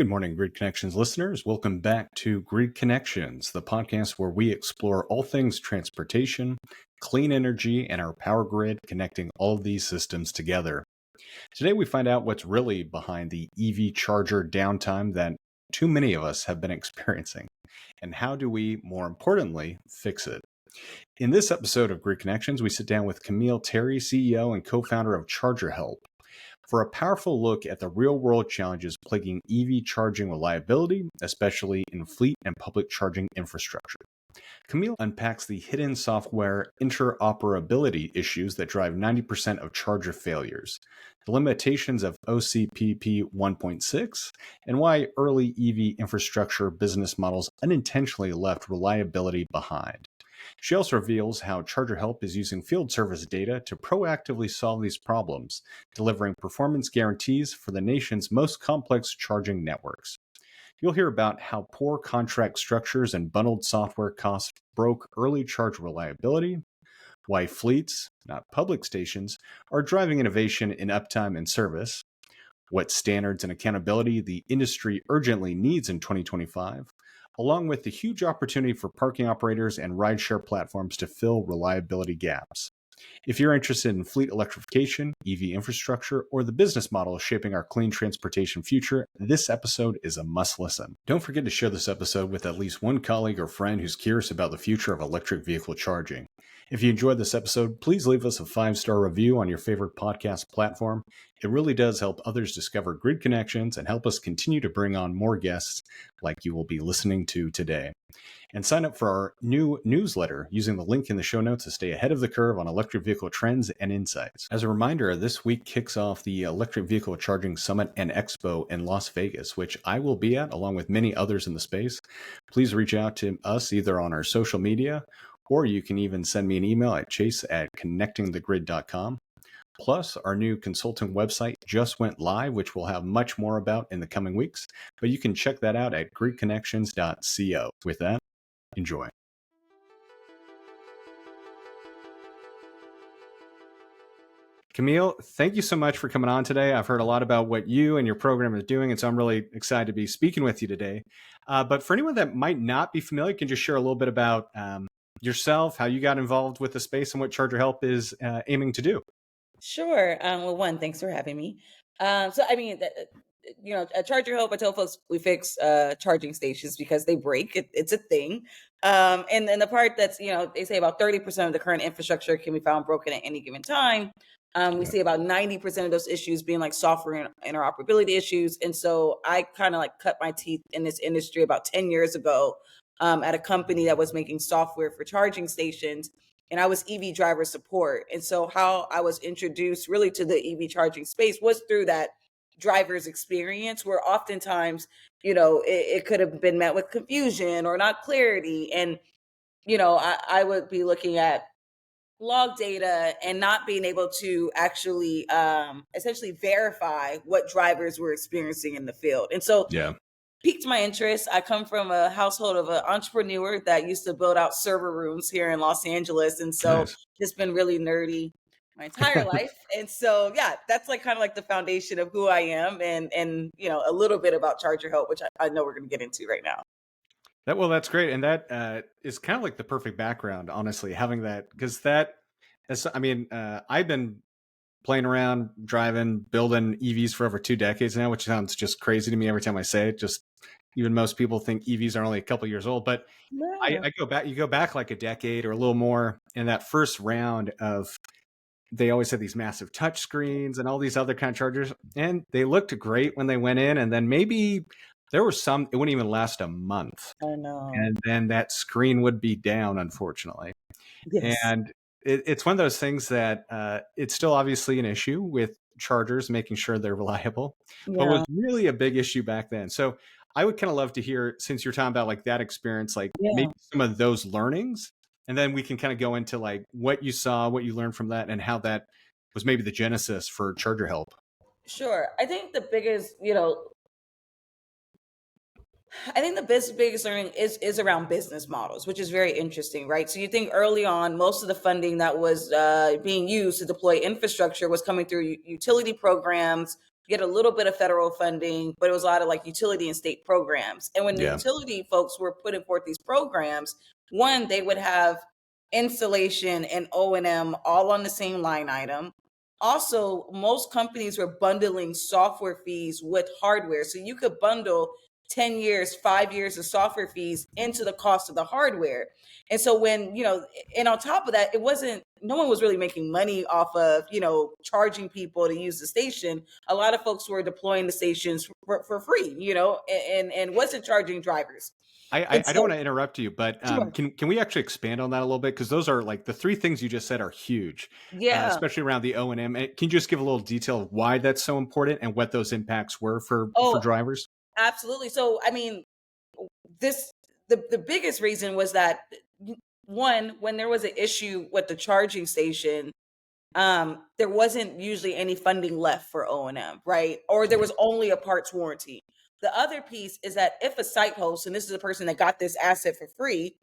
Good morning, Grid Connections listeners. Welcome back to Grid Connections, the podcast where we explore all things transportation, clean energy, and our power grid, connecting all of these systems together. Today, we find out what's really behind the EV charger downtime that too many of us have been experiencing, and how do we, more importantly, fix it. In this episode of Grid Connections, we sit down with Kameale Terry, CEO and co-founder of ChargerHelp, for a powerful look at the real-world challenges plaguing EV charging reliability, especially in fleet and public charging infrastructure. Kameale unpacks the hidden software interoperability issues that drive 90% of charger failures, the limitations of OCPP 1.6, and why early EV infrastructure business models unintentionally left reliability behind. She also reveals how ChargerHelp is using field service data to proactively solve these problems, delivering performance guarantees for the nation's most complex charging networks. You'll hear about how poor contract structures and bundled software costs broke early charge reliability, why fleets, not public stations, are driving innovation in uptime and service, what standards and accountability the industry urgently needs in 2025, along with the huge opportunity for parking operators and rideshare platforms to fill reliability gaps. If you're interested in fleet electrification, EV infrastructure, or the business model shaping our clean transportation future, this episode is a must listen. Don't forget to share this episode with at least one colleague or friend who's curious about the future of electric vehicle charging. If you enjoyed this episode, please leave us a 5-star review on your favorite podcast platform. It really does help others discover Grid Connections and help us continue to bring on more guests like you will be listening to today. And sign up for our new newsletter using the link in the show notes to stay ahead of the curve on electric vehicle trends and insights. As a reminder, this week kicks off the Electric Vehicle Charging Summit and Expo in Las Vegas, which I will be at along with many others in the space. Please reach out to us either on our social media, or you can even send me an email at chase@connectingthegrid.com. Plus, our new consulting website just went live, which we'll have much more about in the coming weeks, but you can check that out at gridconnections.co. With that, enjoy. Kameale, thank you so much for coming on today. I've heard a lot about what you and your program is doing, and so I'm really excited to be speaking with you today. But for anyone that might not be familiar, can you just share a little bit about yourself, how you got involved with the space, and what ChargerHelp is aiming to do? Sure. Well, one, thanks for having me. At ChargerHelp, I tell folks we fix charging stations because they break. It's a thing. And then the part that's, they say about 30% of the current infrastructure can be found broken at any given time. We see about 90% of those issues being like software interoperability issues. And so I kind of like cut my teeth in this industry about 10 years ago at a company that was making software for charging stations. And I was EV driver support. And so how I was introduced really to the EV charging space was through that driver's experience, where oftentimes, it could have been met with confusion or not clarity. And, I would be looking at log data and not being able to actually essentially verify what drivers were experiencing in the field. And so Yeah. piqued my interest. I come from a household of an entrepreneur that used to build out server rooms here in Los Angeles. And so Nice. it's been really nerdy my entire life. And so, yeah, that's like kind of like the foundation of who I am and a little bit about ChargerHelp, which I know we're going to get into right now. That's great. And that is kind of like the perfect background, honestly, having that, because I've been playing around, driving, building EVs for over 2 decades now, which sounds just crazy to me every time I say it. Just even most people think EVs are only a couple years old, but Yeah. you go back like a decade or a little more. In that first round of, they always had these massive touch screens and all these other kind of chargers, and they looked great when they went in. And then maybe there were some, it wouldn't even last a month. I know. And then that screen would be down, unfortunately. Yes. And it's one of those things that it's still obviously an issue with chargers, making sure they're reliable, but was Yeah. really a big issue back then. So I would kind of love to hear, since you're talking about like that experience, like maybe Yeah. some of those learnings, and then we can kind of go into like what you saw, what you learned from that, and how that was maybe the genesis for ChargerHelp. Sure. I think the biggest learning is around business models, which is very interesting, right? So you think early on, most of the funding that was being used to deploy infrastructure was coming through utility programs, get a little bit of federal funding, but it was a lot of like utility and state programs. And when the Yeah. utility folks were putting forth these programs, one, they would have installation and O&M all on the same line item. Also, most companies were bundling software fees with hardware. So you could bundle 10 years, 5 years of software fees into the cost of the hardware. And so when, and on top of that, no one was really making money off of, charging people to use the station. A lot of folks were deploying the stations for free, and wasn't charging drivers. I don't want to interrupt you, but Sure. can we actually expand on that a little bit? Because those are like the three things you just said are huge, Yeah. especially around the O&M. And can you just give a little detail of why that's so important and what those impacts were for Oh, drivers? absolutely. So, I mean, the biggest reason was that one, when there was an issue with the charging station, there wasn't usually any funding left for O&M, right? Or there was only a parts warranty. The other piece is that if a site host, and this is a person that got this asset for free,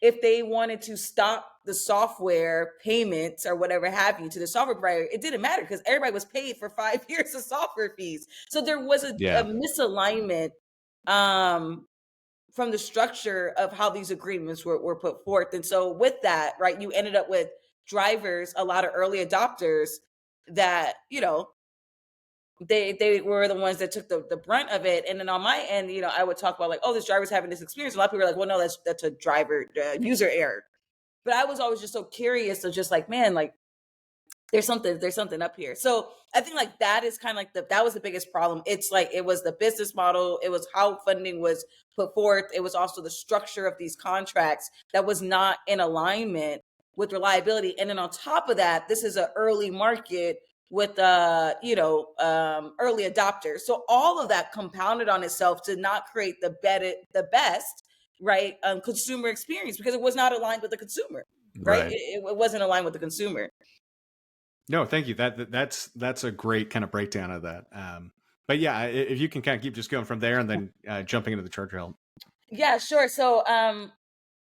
if they wanted to stop the software payments or whatever have you to the software provider, it didn't matter because everybody was paid for 5 years of software fees. So there was a Yeah. misalignment from the structure of how these agreements were put forth. And so with that, right, you ended up with drivers, a lot of early adopters that, they were the ones that took the brunt of it. And then on my end, I would talk about like, oh, this driver's having this experience. A lot of people are like, well, no, that's a driver user error. But I was always just so curious of just like, man, like there's something up here. So I think like that is kind of like that was the biggest problem. It's like it was the business model, it was how funding was put forth, it was also the structure of these contracts that was not in alignment with reliability. And then on top of that, this is an early market with early adopters. So all of that compounded on itself to not create the best right consumer experience because it was not aligned with the consumer, right? Right. It wasn't aligned with the consumer. No, thank you. That's a great kind of breakdown of that. But yeah, if you can kind of keep just going from there and then jumping into the charger help. Yeah, sure. So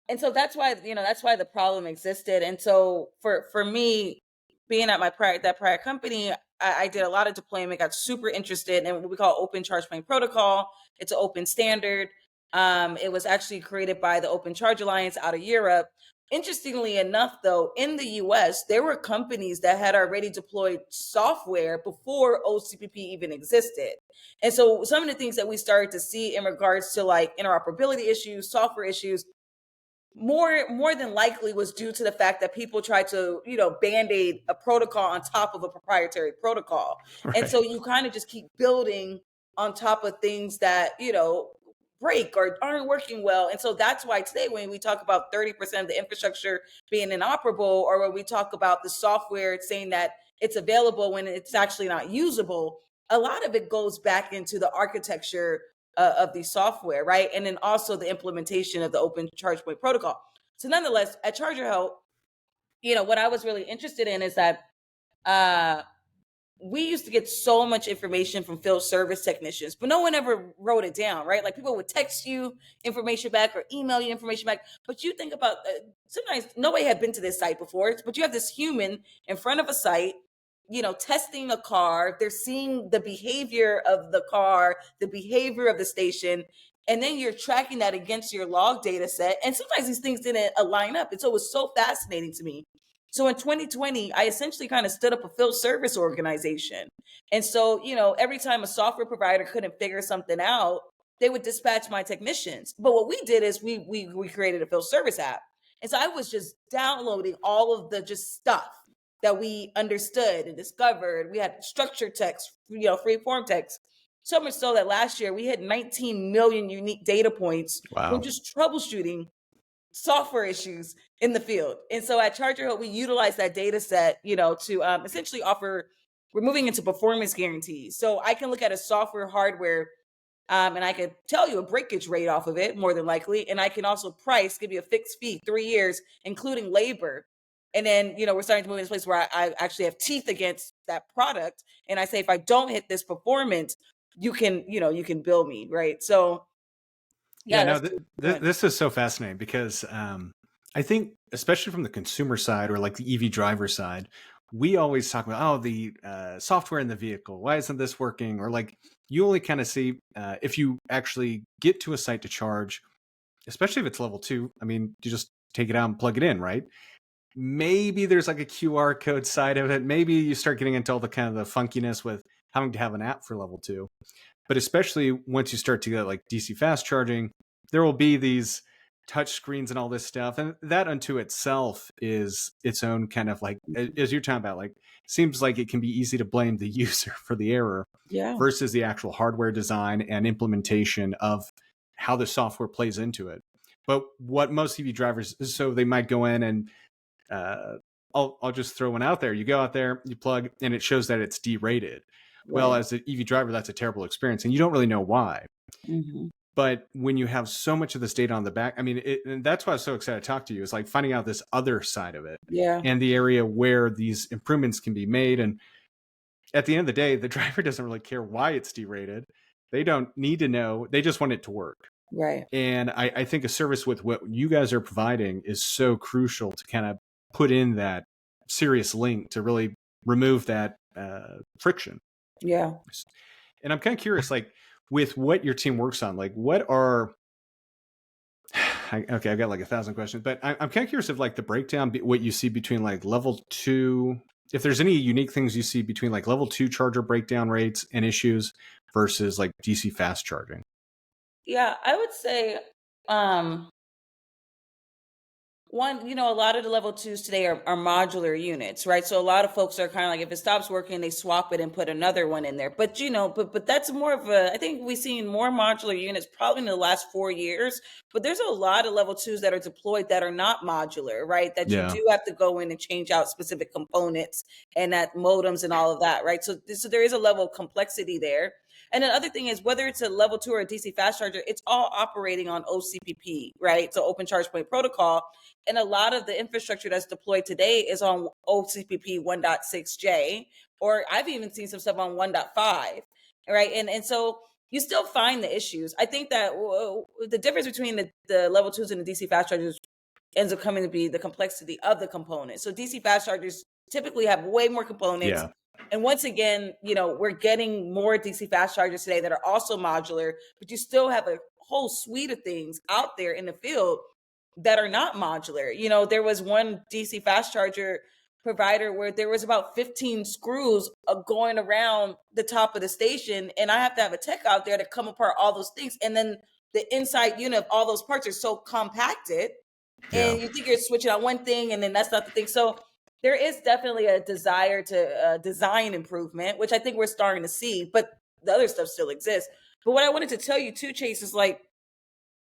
and so that's why the problem existed. And so for me, being at that prior company, I did a lot of deployment, got super interested in what we call open charge point protocol. It's an open standard. It was actually created by the Open Charge Alliance out of Europe. Interestingly enough, though, in the US, there were companies that had already deployed software before OCPP even existed. And so some of the things that we started to see in regards to like interoperability issues, software issues, more than likely was due to the fact that people tried to, band-aid a protocol on top of a proprietary protocol. Right. And so you kind of just keep building on top of things that, break or aren't working well. And so that's why today when we talk about 30% of the infrastructure being inoperable, or when we talk about the software saying that it's available when it's actually not usable, a lot of it goes back into the architecture of the software, right? And then also the implementation of the open charge point protocol. So nonetheless, at ChargerHelp, what I was really interested in is that we used to get so much information from field service technicians, but no one ever wrote it down, right? Like people would text you information back or email you information back. But you think about sometimes nobody had been to this site before, but you have this human in front of a site, testing a car. They're seeing the behavior of the car, the behavior of the station, and then you're tracking that against your log data set. And sometimes these things didn't align up. And so it was so fascinating to me. So in 2020, I essentially kind of stood up a field service organization. And so, every time a software provider couldn't figure something out, they would dispatch my technicians. But what we did is we created a field service app. And so I was just downloading all of the just stuff that we understood and discovered. We had structured text, free form text. So much so that last year we had 19 million unique data points from Wow. just troubleshooting software issues in the field. And so at ChargerHelp, we utilize that data set, to essentially we're moving into performance guarantees. So I can look at a software hardware and I could tell you a breakage rate off of it, more than likely. And I can also give you a fixed fee, 3 years, including labor. And then, we're starting to move into a place where I actually have teeth against that product. And I say, if I don't hit this performance, you can bill me, right? So Yeah, yeah, no, that's this is so fascinating because I think, especially from the consumer side or like the EV driver side, we always talk about, oh, the software in the vehicle, why isn't this working? Or like, you only kind of see if you actually get to a site to charge, especially if it's level 2, I mean, you just take it out and plug it in, right? Maybe there's like a QR code side of it. Maybe you start getting into all the kind of the funkiness with having to have an app for level 2. But especially once you start to get like DC fast charging, there will be these touch screens and all this stuff. And that unto itself is its own kind of like, as you're talking about, like, seems like it can be easy to blame the user for the error versus the actual hardware design and implementation of how the software plays into it. But what most EV drivers, so they might go in and I'll just throw one out there. You go out there, you plug, and it shows that it's derated. Well, as an EV driver, that's a terrible experience, and you don't really know why. Mm-hmm. But when you have so much of this data on the back, I mean, and that's why I was so excited to talk to you, is like finding out this other side of it, and the area where these improvements can be made. And at the end of the day, the driver doesn't really care why it's derated. They don't need to know. They just want it to work. Right. And I think a service with what you guys are providing is so crucial to kind of put in that serious link to really remove that friction. Yeah. And I'm kind of curious, like, with what your team works on, like, what are, okay, I've got like 1,000 questions, but I'm kind of curious of like the breakdown, what you see between like level 2, if there's any unique things you see between like level 2 charger breakdown rates and issues versus like DC fast charging. Yeah, I would say, one, a lot of the level 2s today are modular units, right? So a lot of folks are kind of like, if it stops working, they swap it and put another one in there. But but that's more of I think we've seen more modular units probably in the last 4 years. But there's a lot of level 2s that are deployed that are not modular, right? That you do have to go in and change out specific components and that modems and all of that, right? So there is a level of complexity there. And the other thing is, whether it's a level 2 or a DC fast charger, it's all operating on OCPP, right? So Open Charge Point Protocol. And a lot of the infrastructure that's deployed today is on OCPP 1.6J, or I've even seen some stuff on 1.5, right? And so you still find the issues. I think that the difference between the level 2s and the DC fast chargers ends up coming to be the complexity of the components. So DC fast chargers typically have way more components. Yeah. And once again, we're getting more DC fast chargers today that are also modular, but you still have a whole suite of things out there in the field that are not modular. There was one DC fast charger provider where there was about 15 screws going around the top of the station, and I have to have a tech out there to come apart all those things. And then the inside unit of all those parts are so compacted, and you think you're switching on one thing, and then that's not the thing. So there is definitely a desire to design improvement, which I think we're starting to see, but the other stuff still exists. But what I wanted to tell you too, Chase, is like,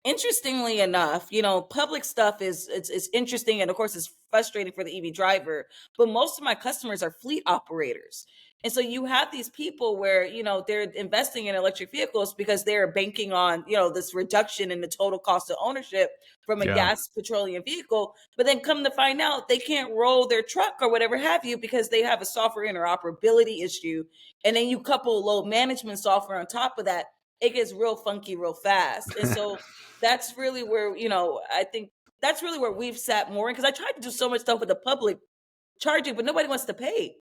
interestingly enough, public stuff is it's interesting, and of course it's frustrating for the EV driver, but most of my customers are fleet operators. And so you have these people where, they're investing in electric vehicles because they're banking on, this reduction in the total cost of ownership from a gas petroleum vehicle. But then come to find out they can't roll their truck or whatever have you because they have a software interoperability issue. And then you couple load management software on top of that, it gets real funky real fast. And so that's really where, I think that's really where we've sat more in, because I tried to do so much stuff with the public charging, but nobody wants to pay.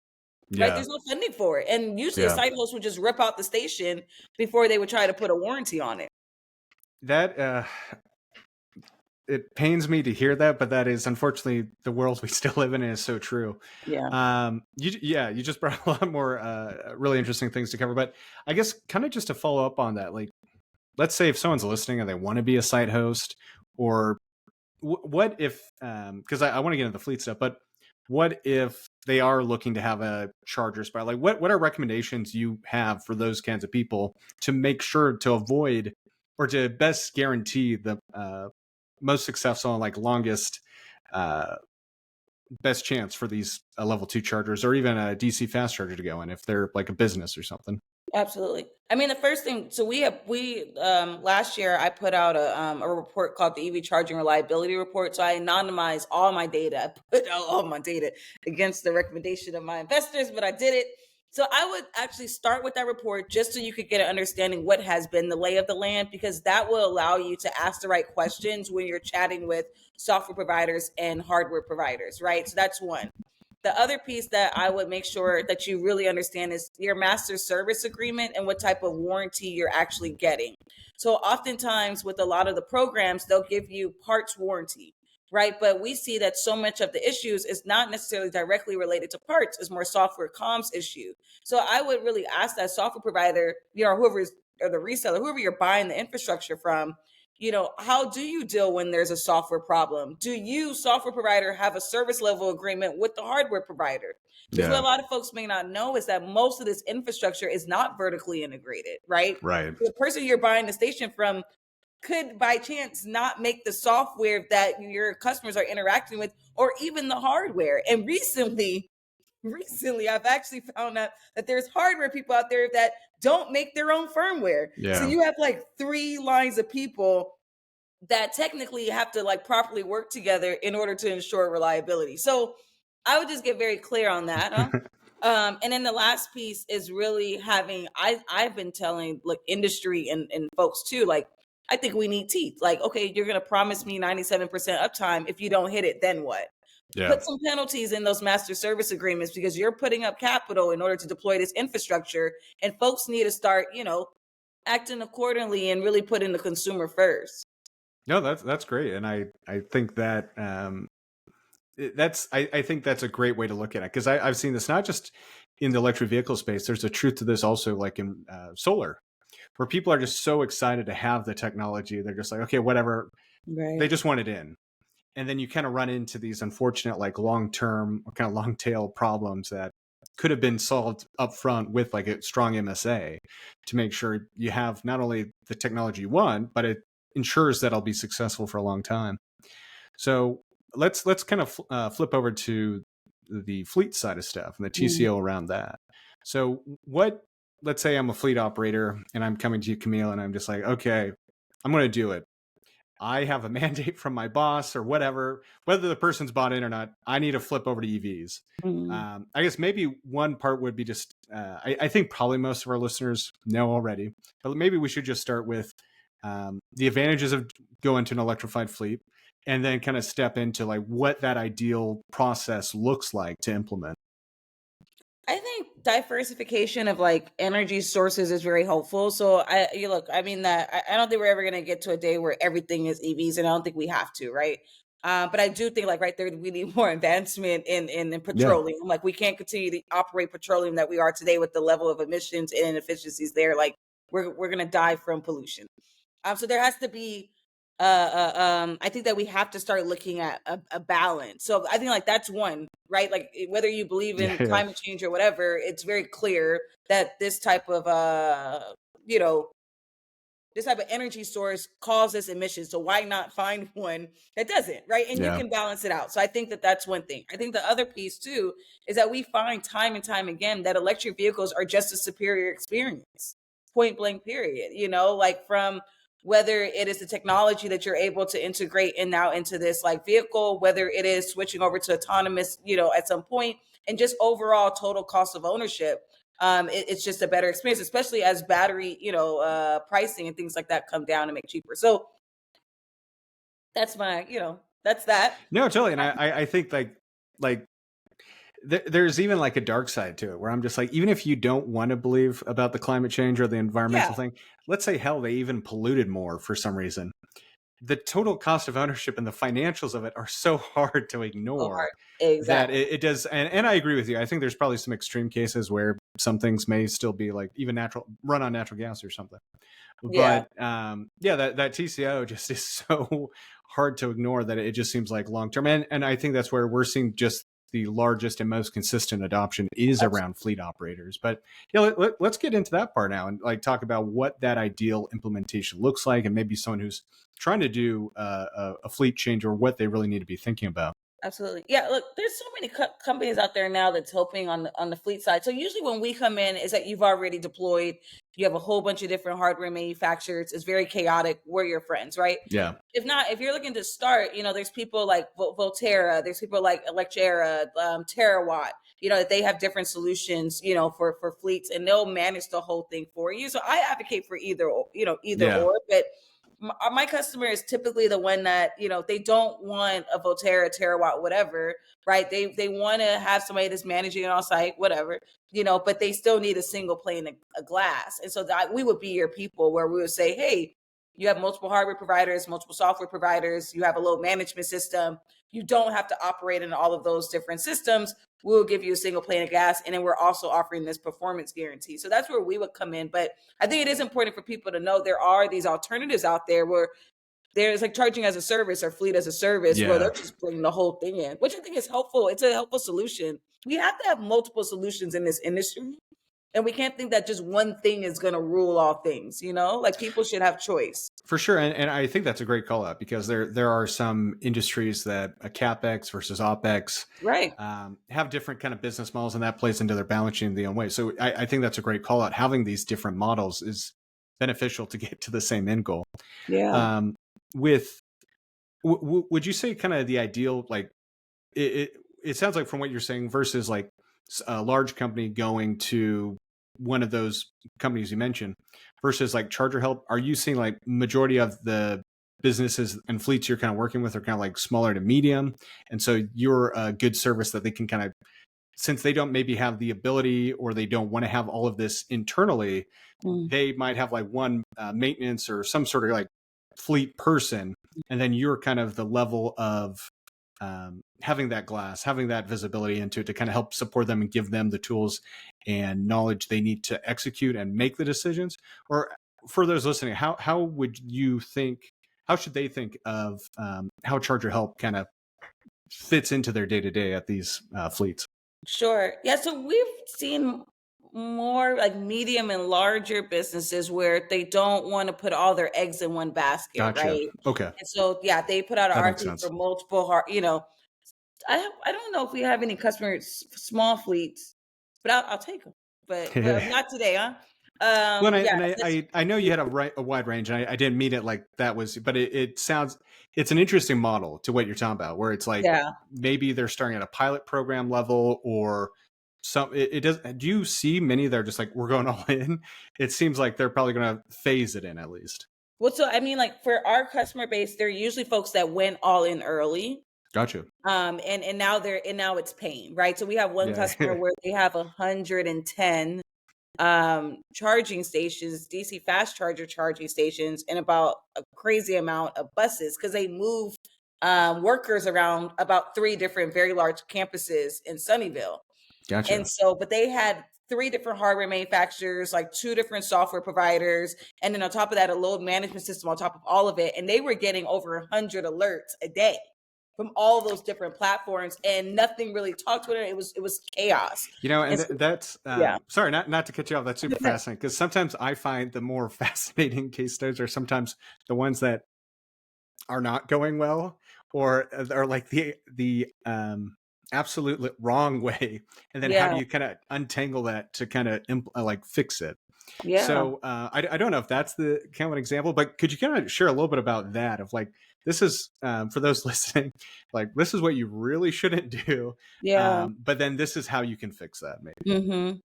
Right? There's no funding for it. And usually a site host would just rip out the station before they would try to put a warranty on it. That it pains me to hear that, but that is unfortunately the world we still live in, and is so true. You just brought a lot more really interesting things to cover. But I guess kind of just to follow up on that, like, let's say if someone's listening and they want to be a site host, or what if, because I want to get into the fleet stuff, but what if they are looking to have a charger spot? Like, what are recommendations you have for those kinds of people to make sure to avoid or to best guarantee the most successful and like longest best chance for these level 2 chargers, or even a DC fast charger to go in if they're like a business or something? Absolutely. I mean, the first thing, so we last year I put out a report called the EV Charging Reliability Report. So I anonymized all my data. I put out all my data against the recommendation of my investors, but I did it. So I would actually start with that report just so you could get an understanding what has been the lay of the land, because that will allow you to ask the right questions when you're chatting with software providers and hardware providers, right? So that's one. The other piece that I would make sure that you really understand is your master service agreement and what type of warranty you're actually getting. So oftentimes with a lot of the programs, they'll give you parts warranty, right? But we see that so much of the issues is not necessarily directly related to parts, it's more software comms issue. So I would really ask that software provider, whoever is, or the reseller, whoever you're buying the infrastructure from, how do you deal when there's a software problem? Do you, software provider, have a service level agreement with the hardware provider? Because what Yeah. a lot of folks may not know is that most of this infrastructure is not vertically integrated, right? Right. The person you're buying the station from could by chance not make the software that your customers are interacting with, or even the hardware. And recently I've actually found out that there's hardware people out there that don't make their own firmware. So Yeah. you have like three lines of people that technically have to like properly work together in order to ensure reliability. So I would just get very clear on that. And then the last piece is really having, I've been telling like industry and folks too, like, I think we need teeth. Like, okay, you're going to promise me 97% uptime. If you don't hit it, then what? Yeah. Put some penalties in those master service agreements, because you're putting up capital in order to deploy this infrastructure, and folks need to start, acting accordingly and really putting the consumer first. No, that's great, and I think that I think that's a great way to look at it, because I've seen this not just in the electric vehicle space. There's a truth to this also, like in solar, where people are just so excited to have the technology. They're just like, okay, whatever. They Right. just want it in. And then you kind of run into these unfortunate, like long-term or kind of long tail problems that could have been solved up front with like a strong MSA to make sure you have not only the technology you want, but it ensures that it'll be successful for a long time. So let's kind of flip over to the fleet side of stuff and the Mhm. TCO around that. So what? Let's say I'm a fleet operator and I'm coming to you, Kameale, and I'm just like, okay, I'm going to do it. I have a mandate from my boss or whatever, whether the person's bought in or not. I need to flip over to EVs. Mhm. I guess maybe one part would be just, I think probably most of our listeners know already, but maybe we should just start with the advantages of going to an electrified fleet, and then kind of step into like what that ideal process looks like to implement. I think diversification of like energy sources is very helpful. So I mean that I don't think we're ever gonna get to a day where everything is EVs, and I don't think we have to, right? But I do think like right there we need more advancement in Yeah. petroleum. Like we can't continue to operate petroleum that we are today with the level of emissions and inefficiencies there. Like we're gonna die from pollution. So there has to be I think that we have to start looking at a balance. So I think like that's one, right? Like whether you believe in Yeah. climate change or whatever, it's very clear that this type of you know, this type of energy source causes emissions. So why not find one that doesn't, right? And you Yeah. can balance it out. So I think that that's one thing. I think the other piece too is that we find time and time again that electric vehicles are just a superior experience, point blank, period. Like from whether it is the technology that you're able to integrate in now into this like vehicle, whether it is switching over to autonomous, at some point, and just overall total cost of ownership, it's just a better experience, especially as battery, pricing and things like that come down and make cheaper. So that's that's that. No, totally. And I think like there's even like a dark side to it where I'm just like, even if you don't want to believe about the climate change or the environmental Yeah. thing, let's say hell, they even polluted more for some reason. The total cost of ownership and the financials of it are so hard to So ignore hard. that Exactly. it does. And I agree with you. I think there's probably some extreme cases where some things may still be like even run on natural gas or something. Yeah. But yeah, that TCO just is so hard to ignore that it just seems like long term. And I think that's where we're seeing just the largest and most consistent adoption is around fleet operators. But yeah, let's get into that part now and like talk about what that ideal implementation looks like, and maybe someone who's trying to do a fleet change or what they really need to be thinking about. Absolutely. Yeah, look, there's so many companies out there now that's helping on the fleet side. So usually when we come in is that you've already deployed, you have a whole bunch of different hardware manufacturers. It's very chaotic. We're your friends, right? Yeah. If not, if you're looking to start, there's people like Volterra, there's people like Electrification, Terawatt, that they have different solutions, for fleets, and they'll manage the whole thing for you. So I advocate for either, either Yeah. or, but my customer is typically the one that, they don't want a Volterra, terawatt, whatever, right? They want to have somebody that's managing it on site, whatever, but they still need a single pane of glass. And so that we would be your people where we would say, hey, you have multiple hardware providers, multiple software providers, you have a load management system. You don't have to operate in all of those different systems. We'll give you a single pane of glass. And then we're also offering this performance guarantee. So that's where we would come in. But I think it is important for people to know there are these alternatives out there where there's like charging as a service or fleet as a service where they're just bringing the whole thing in, which I think is helpful. It's a helpful solution. We have to have multiple solutions in this industry. And we can't think that just one thing is going to rule all things, like people should have choice. For sure. And I think that's a great call out because there are some industries that a CapEx versus OpEx right. Have different kind of business models, and that plays into their balance sheet in the own way. So I think that's a great call out. Having these different models is beneficial to get to the same end goal. Yeah. Would you say kind of the ideal, like it sounds like from what you're saying versus like a large company going to one of those companies you mentioned versus like ChargerHelp, are you seeing like majority of the businesses and fleets you're kind of working with are kind of like smaller to medium, and so you're a good service that they can kind of, since they don't maybe have the ability or they don't want to have all of this internally, they might have like one maintenance or some sort of like fleet person, and then you're kind of the level of having that glass, having that visibility into it to kind of help support them and give them the tools and knowledge they need to execute and make the decisions. Or for those listening, how would you think, how should they think of how ChargerHelp kind of fits into their day-to-day at these fleets? Sure. Yeah. So we've seen more like medium and larger businesses where they don't want to put all their eggs in one basket, Gotcha. right? Okay. And so, yeah, they put out an That makes RFP sense. for multiple, I don't know if we have any customers, small fleets, but I'll take them. But not today, huh? Well, Yeah. I know you had a wide range, and I didn't mean it like that was, but it sounds, it's an interesting model to what you're talking about, where it's like Yeah. maybe they're starting at a pilot program level or some. It does. Do you see many that are just like, we're going all in? It seems like they're probably going to phase it in at least. Well, so I mean, like for our customer base, they're usually folks that went all in early. Gotcha. And now now it's paying, right? So we have one customer Yeah. where they have 110 charging stations, DC fast charger charging stations, and about a crazy amount of buses because they move workers around about 3 different very large campuses in Sunnyvale. Gotcha. And so, but they had 3 different hardware manufacturers, like 2 different software providers, and then on top of that, a load management system on top of all of it. And they were getting over 100 alerts a day from all those different platforms, and nothing really talked to it. It was chaos. And So, that's yeah. sorry, not to cut you off. That's super fascinating because sometimes I find the more fascinating case studies are sometimes the ones that are not going well or are like the absolute wrong way, and then how do Yeah. you kind of untangle that to kind of like fix it? Yeah. So I don't know if that's the kind of an example, but could you kind of share a little bit about that? Of like, this is for those listening, like this is what you really shouldn't do, Yeah. but then this is how you can fix that, maybe. Mm-hmm.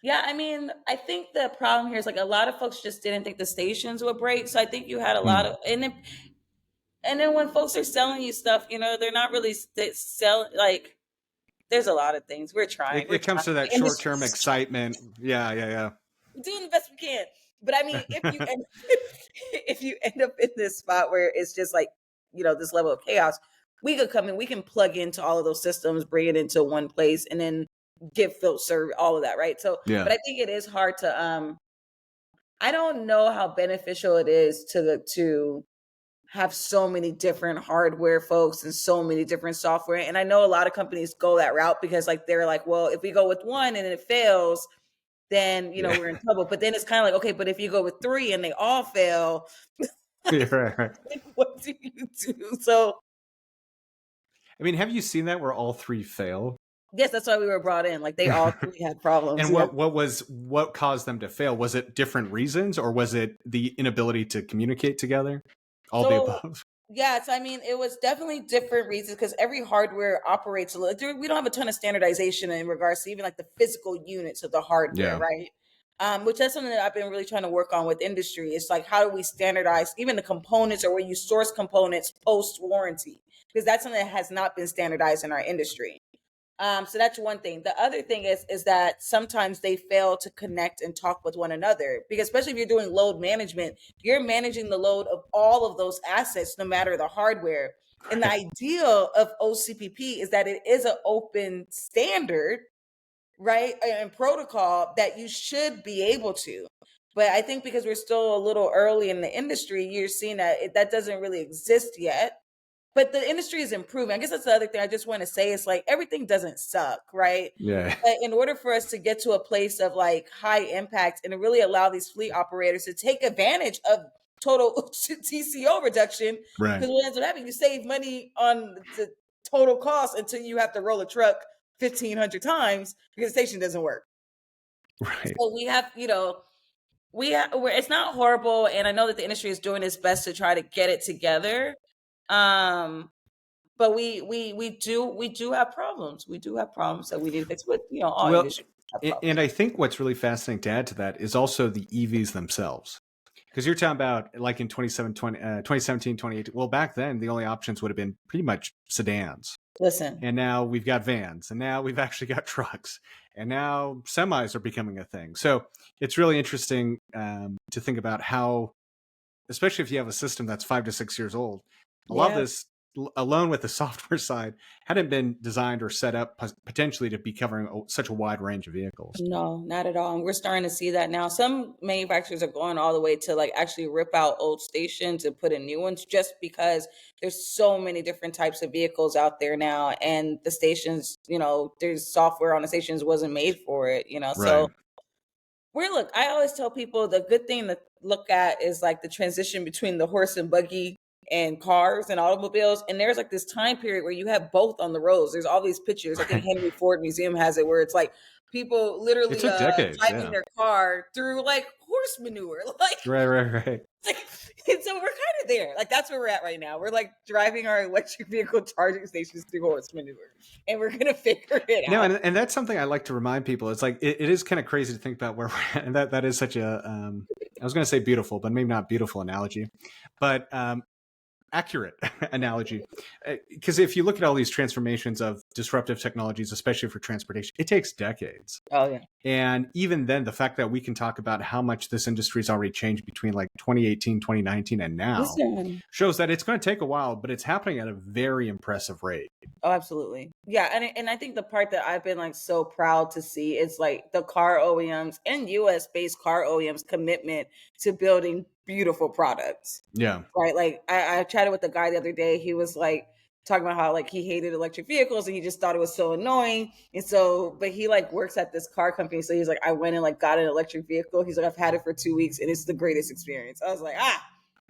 Yeah, I mean, I think the problem here is like a lot of folks just didn't think the stations would break. So I think you had a lot of, and then when folks are selling you stuff, they're not really selling, like, there's a lot of things. We're trying. We're It comes trying. to that The short-term industry's trying. excitement. Yeah. We're doing the best we can. But I mean, if you end up in this spot where it's just like, this level of chaos, we could come in, we can plug into all of those systems, bring it into one place, and then give those serve all of that, right? So, Yeah. but I think it is hard to I don't know how beneficial it is to have so many different hardware folks and so many different software. And I know a lot of companies go that route because like they're like, well, if we go with one and it fails, then we're in trouble. But then it's kind of like, okay, but if you go with 3 and they all fail, Yeah, right. what do you do? So I mean, have you seen that where all 3 fail? yes, that's why we were brought in. Like they all 3 had problems. And what caused them to fail? Was it different reasons, or was it the inability to communicate together? All the above. Yeah, so I mean, it was definitely different reasons because every hardware operates a little. We don't have a ton of standardization in regards to even like the physical units of the hardware, Yeah. right? Which that's something that I've been really trying to work on with industry. It's like, how do we standardize even the components or where you source components post warranty? Because that's something that has not been standardized in our industry. So that's one thing. The other thing is that sometimes they fail to connect and talk with one another, because especially if you're doing load management, you're managing the load of all of those assets, no matter the hardware. And the ideal of OCPP is that it is an open standard, right, and protocol that you should be able to. But I think because we're still a little early in the industry, you're seeing that that doesn't really exist yet. But the industry is improving. I guess that's the other thing I just want to say. It's like everything doesn't suck, right? Yeah. But in order for us to get to a place of like high impact and to really allow these fleet operators to take advantage of total TCO reduction, Right. because what ends up happening, you save money on the total cost until you have to roll a truck 1,500 times because the station doesn't work. Right. So we have, it's not horrible, and I know that the industry is doing its best to try to get it together. But we do have problems. We do have problems that we need to fix. With all Well, industries have problems. and I think what's really fascinating to add to that is also the EVs themselves. Because you're talking about like in 2017, 2018. Well, back then, the only options would have been pretty much sedans. Listen, And now we've got vans, and now we've actually got trucks, and now semis are becoming a thing. So it's really interesting to think about how, especially if you have a system that's 5 to 6 years old, a lot of yeah, this, alone with the software side, hadn't been designed or set up potentially to be covering such a wide range of vehicles. no, not at all. And we're starting to see that now. Some manufacturers are going all the way to like actually rip out old stations and put in new ones, just because there's so many different types of vehicles out there now, and the stations, there's software on the stations wasn't made for it. Right. So look, I always tell people the good thing to look at is like the transition between the horse and buggy and cars and automobiles. And there's like this time period where you have both on the roads. There's all these pictures. I think Right. Henry Ford Museum has it, where it's like people It literally took decades. driving Yeah. their car through like horse manure. Like, Right. Right. Right. and so we're kind of there. Like, that's where we're at right now. We're like driving our electric vehicle charging stations through horse manure, and we're gonna figure it No, out. and that's something I like to remind people. It's like it is kind of crazy to think about where we're at, and that is such a I was going to say beautiful, but maybe not beautiful analogy, but accurate analogy. Because if you look at all these transformations of disruptive technologies, especially for transportation, it takes decades. Oh yeah. And even then, the fact that we can talk about how much this industry has already changed between like 2018, 2019, and now Listen. shows that it's going to take a while, but it's happening at a very impressive rate. Oh, absolutely. Yeah, and I think the part that I've been like so proud to see is like the car OEMs and US based car OEMs commitment to building beautiful products. Yeah. Right? Like I chatted with the guy the other day. He was like talking about how like he hated electric vehicles and he just thought it was so annoying. And so, but he like works at this car company. So he's like, I went and like got an electric vehicle. He's like, I've had it for 2 weeks and it's the greatest experience. I was like,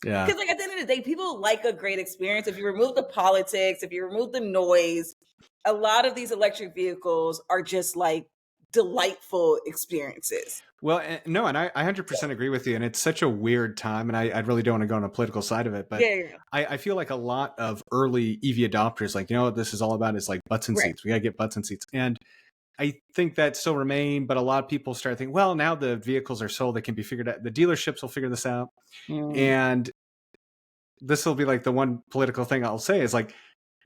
Yeah. because like at the end of the day, people like a great experience. If you remove the politics, if you remove the noise, a lot of these electric vehicles are just like delightful experiences. Well, no, and I 100% agree with you. And it's such a weird time. And I really don't want to go on a political side of it. But Yeah. I feel like a lot of early EV adopters, like, what this is all about is like butts and Right. seats. We got to get butts and seats. And I think that still remain. But a lot of people start thinking, well, now the vehicles are sold. They can be figured out. The dealerships will figure this out. And this will be like the one political thing I'll say is like,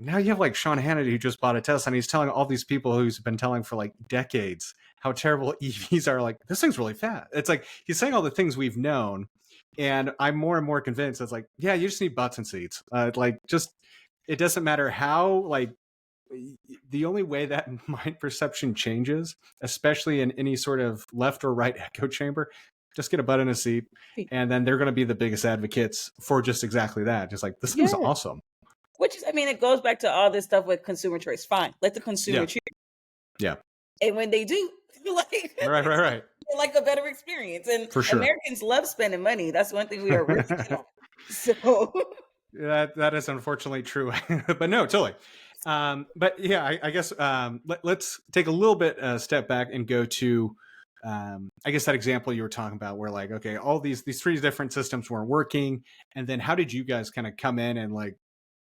now you have like Sean Hannity who just bought a Tesla and he's telling all these people who's been telling for like decades how terrible EVs are. Like, this thing's really fast. It's like he's saying all the things we've known, and I'm more and more convinced it's like, yeah, you just need butts and seats. Like, just it doesn't matter how, like, the only way that mind perception changes, especially in any sort of left or right echo chamber, just get a butt in a seat, and then they're going to be the biggest advocates for just exactly that. Just like, this thing's awesome. Which is, I mean, it goes back to all this stuff with consumer choice. Fine, let the consumer choose. Yeah. And when they do, like, right. like a better experience. And for sure, Americans love spending money. That's one thing we are really good on. So that is unfortunately true. But no, totally. But yeah, I guess let's take a little bit step back and go to I guess that example you were talking about where like, okay, all these 3 different systems weren't working. And then how did you guys kind of come in and like,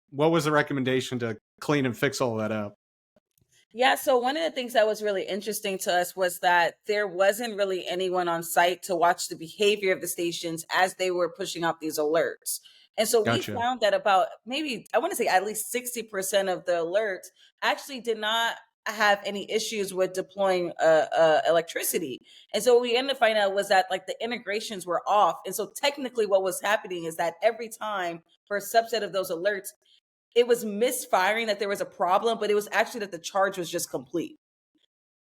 what was the recommendation to clean and fix all that up? Yeah, so one of the things that was really interesting to us was that there wasn't really anyone on site to watch the behavior of the stations as they were pushing out these alerts. And so we Gotcha. found that about maybe, I want to say at least 60% of the alerts actually did not have any issues with deploying electricity. And so what we ended up finding out was that like the integrations were off. And so technically what was happening is that every time for a subset of those alerts, it was misfiring that there was a problem, but it was actually that the charge was just complete.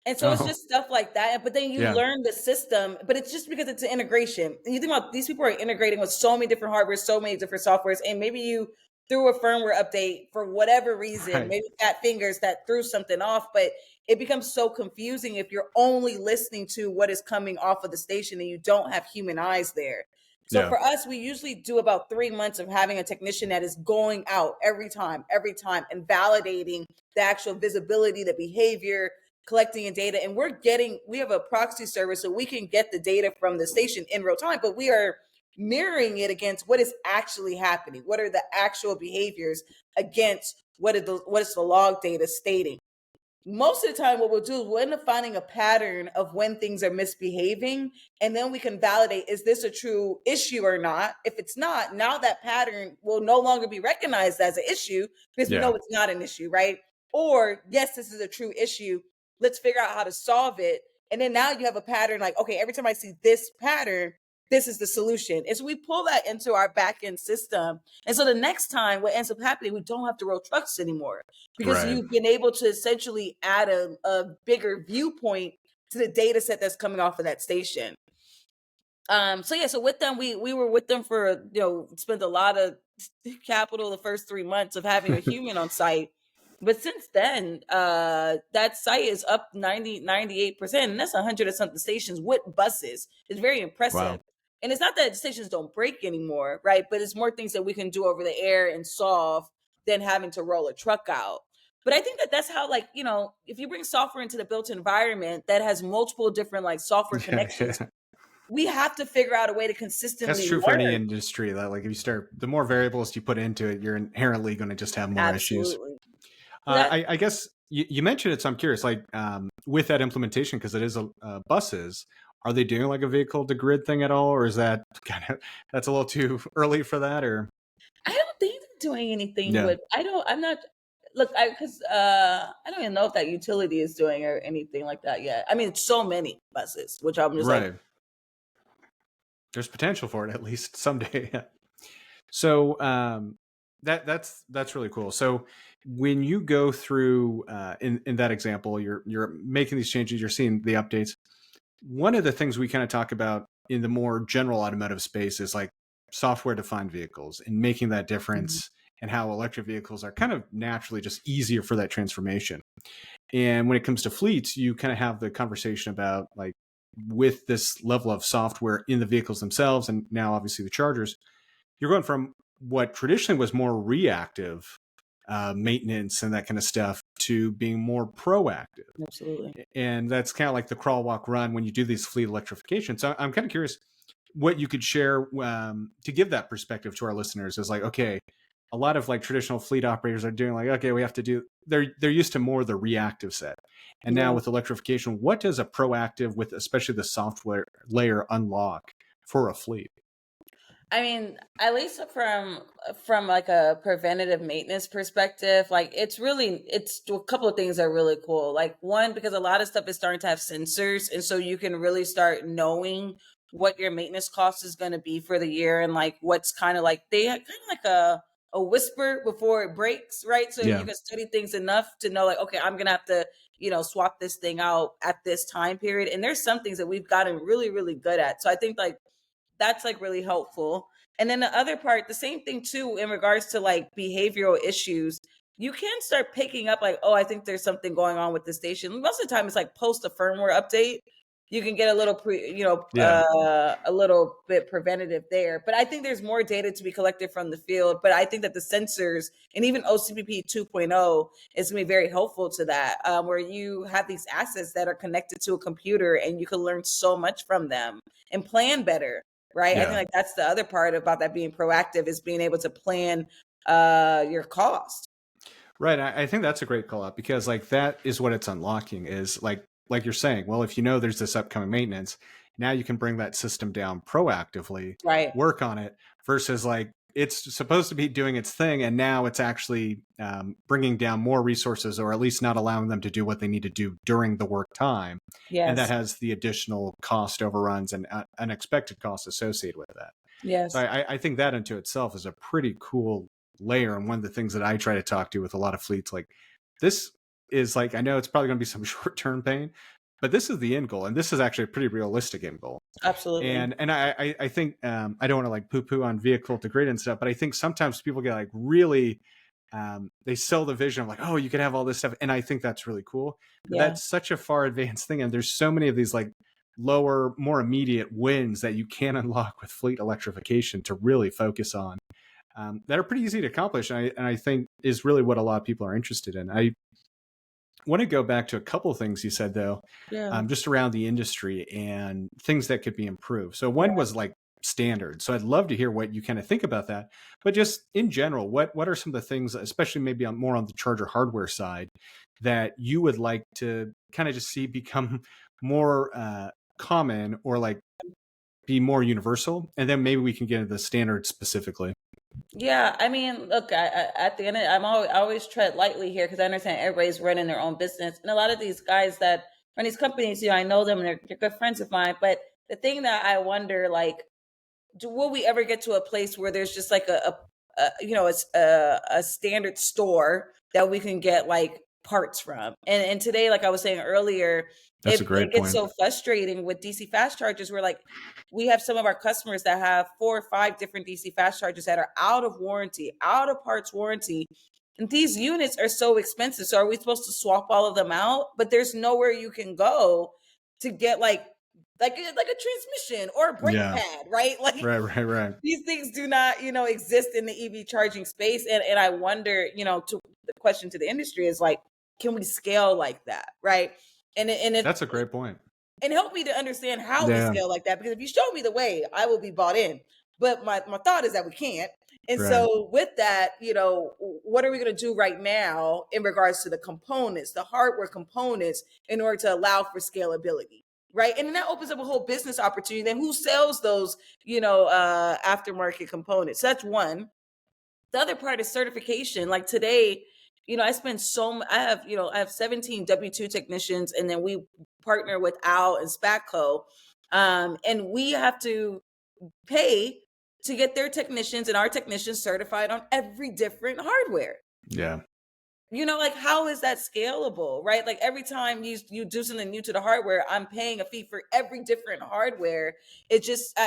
And so it's Oh, just stuff like that. But then you yeah. learn the system, but it's just because it's an integration. And you think about these people are integrating with so many different hardware, so many different softwares, and maybe you threw a firmware update for whatever reason, Right. maybe fat fingers that threw something off, but it becomes so confusing if you're only listening to what is coming off of the station and you don't have human eyes there. So Yeah. for us, we usually do about 3 months of having a technician that is going out every time, and validating the actual visibility, the behavior, collecting and data. And we have a proxy service so we can get the data from the station in real time, but we are mirroring it against what is actually happening. What are the actual behaviors against what is the log data stating? Most of the time what we'll do is we'll end up finding a pattern of when things are misbehaving, and then we can validate, is this a true issue or not? If it's not, now that pattern will no longer be recognized as an issue because we Yeah. know it's not an issue, right? Or yes, this is a true issue, let's figure out how to solve it. And then now you have a pattern like, okay, every time I see this pattern, this is the solution. And so we pull that into our back end system. And so the next time what ends up happening, we don't have to roll trucks anymore because Right. you've been able to essentially add a bigger viewpoint to the data set that's coming off of that station. So yeah, so with them, we were with them for, spent a lot of capital the first 3 months of having a human on site. But since then, that site is up 98%, and that's 100 and something stations with buses. It's very impressive. Wow. And it's not that stations don't break anymore, right? But it's more things that we can do over the air and solve than having to roll a truck out. But I think that that's how, like, if you bring software into the built environment that has multiple different like software Yeah. connections, Yeah. we have to figure out a way to That's consistently true for any learn. industry that like if you start the more variables you put into it, you're inherently going to just have more issues. Absolutely. So that I guess you mentioned it, so I'm curious, like with that implementation, because it is buses, are they doing like a vehicle to grid thing at all, or is that that's a little too early for that? Or I don't think they're doing anything yeah, with. I'm not. Look, because I don't even know if that utility is doing or anything like that yet. I mean, it's so many buses, which I'm just like, right. There's potential for it at least someday. So that's really cool. So when you go through in that example, you're making these changes, you're seeing the updates. One of the things we kind of talk about in the more general automotive space is like software defined vehicles and making that Mhm. difference, and how electric vehicles are kind of naturally just easier for that transformation. And when it comes to fleets, you kind of have the conversation about like with this level of software in the vehicles themselves, and now obviously the chargers, you're going from what traditionally was more reactive maintenance and that kind of stuff to being more proactive. Absolutely. And that's kind of like the crawl, walk, run when you do these fleet electrification. So I'm kind of curious what you could share to give that perspective to our listeners. Is like, okay, a lot of like traditional fleet operators are doing like, okay, we have to do. They're used to more the reactive set, and now Yeah. with electrification, what does a proactive with especially the software layer unlock for a fleet? I mean, at least from like a preventative maintenance perspective, like it's a couple of things that are really cool. Like one, because a lot of stuff is starting to have sensors, and so you can really start knowing what your maintenance cost is going to be for the year, and like what's kind of like they have kind of like a whisper before it breaks, right? So you Yeah, can study things enough to know like, okay, I'm gonna have to swap this thing out at this time period. And there's some things that we've gotten really really good at. So I think like that's like really helpful. And then the other part, the same thing too, in regards to like behavioral issues, you can start picking up like, oh, I think there's something going on with the station. Most of the time, it's like post a firmware update. You can get a little yeah. a little bit preventative there. But I think there's more data to be collected from the field. But I think that the sensors and even OCPP 2.0 is going to be very helpful to that, where you have these assets that are connected to a computer and you can learn so much from them and plan better, right? I think Yeah. like that's the other part about that being proactive is being able to plan your cost. Right. I think that's a great call out because like that is what it's unlocking is like you're saying, well, if you know there's this upcoming maintenance, now you can bring that system down proactively, Right. work on it versus like it's supposed to be doing its thing and now it's actually bringing down more resources or at least not allowing them to do what they need to do during the work time. And that Yes. has the additional cost overruns and unexpected costs associated with that. So Yes. I think that into itself is a pretty cool layer. And one of the things that I try to talk to with a lot of fleets, like this is like, I know it's probably going to be some short-term pain, but this is the end goal. And this is actually a pretty realistic end goal. Absolutely. And I think, I don't want to like poo-poo on vehicle to grid and stuff, but I think sometimes people get like really, they sell the vision of like, oh, you could have all this stuff. And I think that's really cool. But Yeah. that's such a far advanced thing. And there's so many of these like lower, more immediate wins that you can unlock with fleet electrification to really focus on that are pretty easy to accomplish. And I think is really what a lot of people are interested in. I want to go back to a couple of things you said, though, Yeah. just around the industry and things that could be improved. So Yeah. one was like standard. So I'd love to hear what you kind of think about that. But just in general, what are some of the things, especially maybe on more on the charger hardware side, that you would like to kind of just see become more common or like be more universal? And then maybe we can get into the standard specifically. Yeah, I mean, look, at the end, I always tread lightly here because I understand everybody's running their own business, and a lot of these guys that run these companies, I know them and they're good friends of mine. But the thing that I wonder, like, will we ever get to a place where there's just like it's a standard store that we can get like parts from? And today, like I was saying earlier, That's a it great gets point. so frustrating with DC fast chargers. Where like we have some of our customers that have 4 or 5 different DC fast chargers that are out of warranty, out of parts warranty. And these units are so expensive. So are we supposed to swap all of them out? But there's nowhere you can go to get like a transmission or a brake Yeah. pad, right? Like Right. these things do not, exist in the EV charging space. And I wonder, to the question to the industry is like, can we scale like that, right? And That's a great point. and help me to understand how we Yeah. scale like that. Because if you show me the way, I will be bought in. But my thought is that we can't. And Right. so with that, what are we going to do right now in regards to the components, the hardware components, in order to allow for scalability? Right. And then that opens up a whole business opportunity. Then who sells those, aftermarket components? So that's one. The other part is certification. Like today, I have 17 W-2 technicians, and then we partner with Al and Spatco. And we have to pay to get their technicians and our technicians certified on every different hardware. Yeah. Like how is that scalable, right? Like every time you do something new to the hardware, I'm paying a fee for every different hardware. I just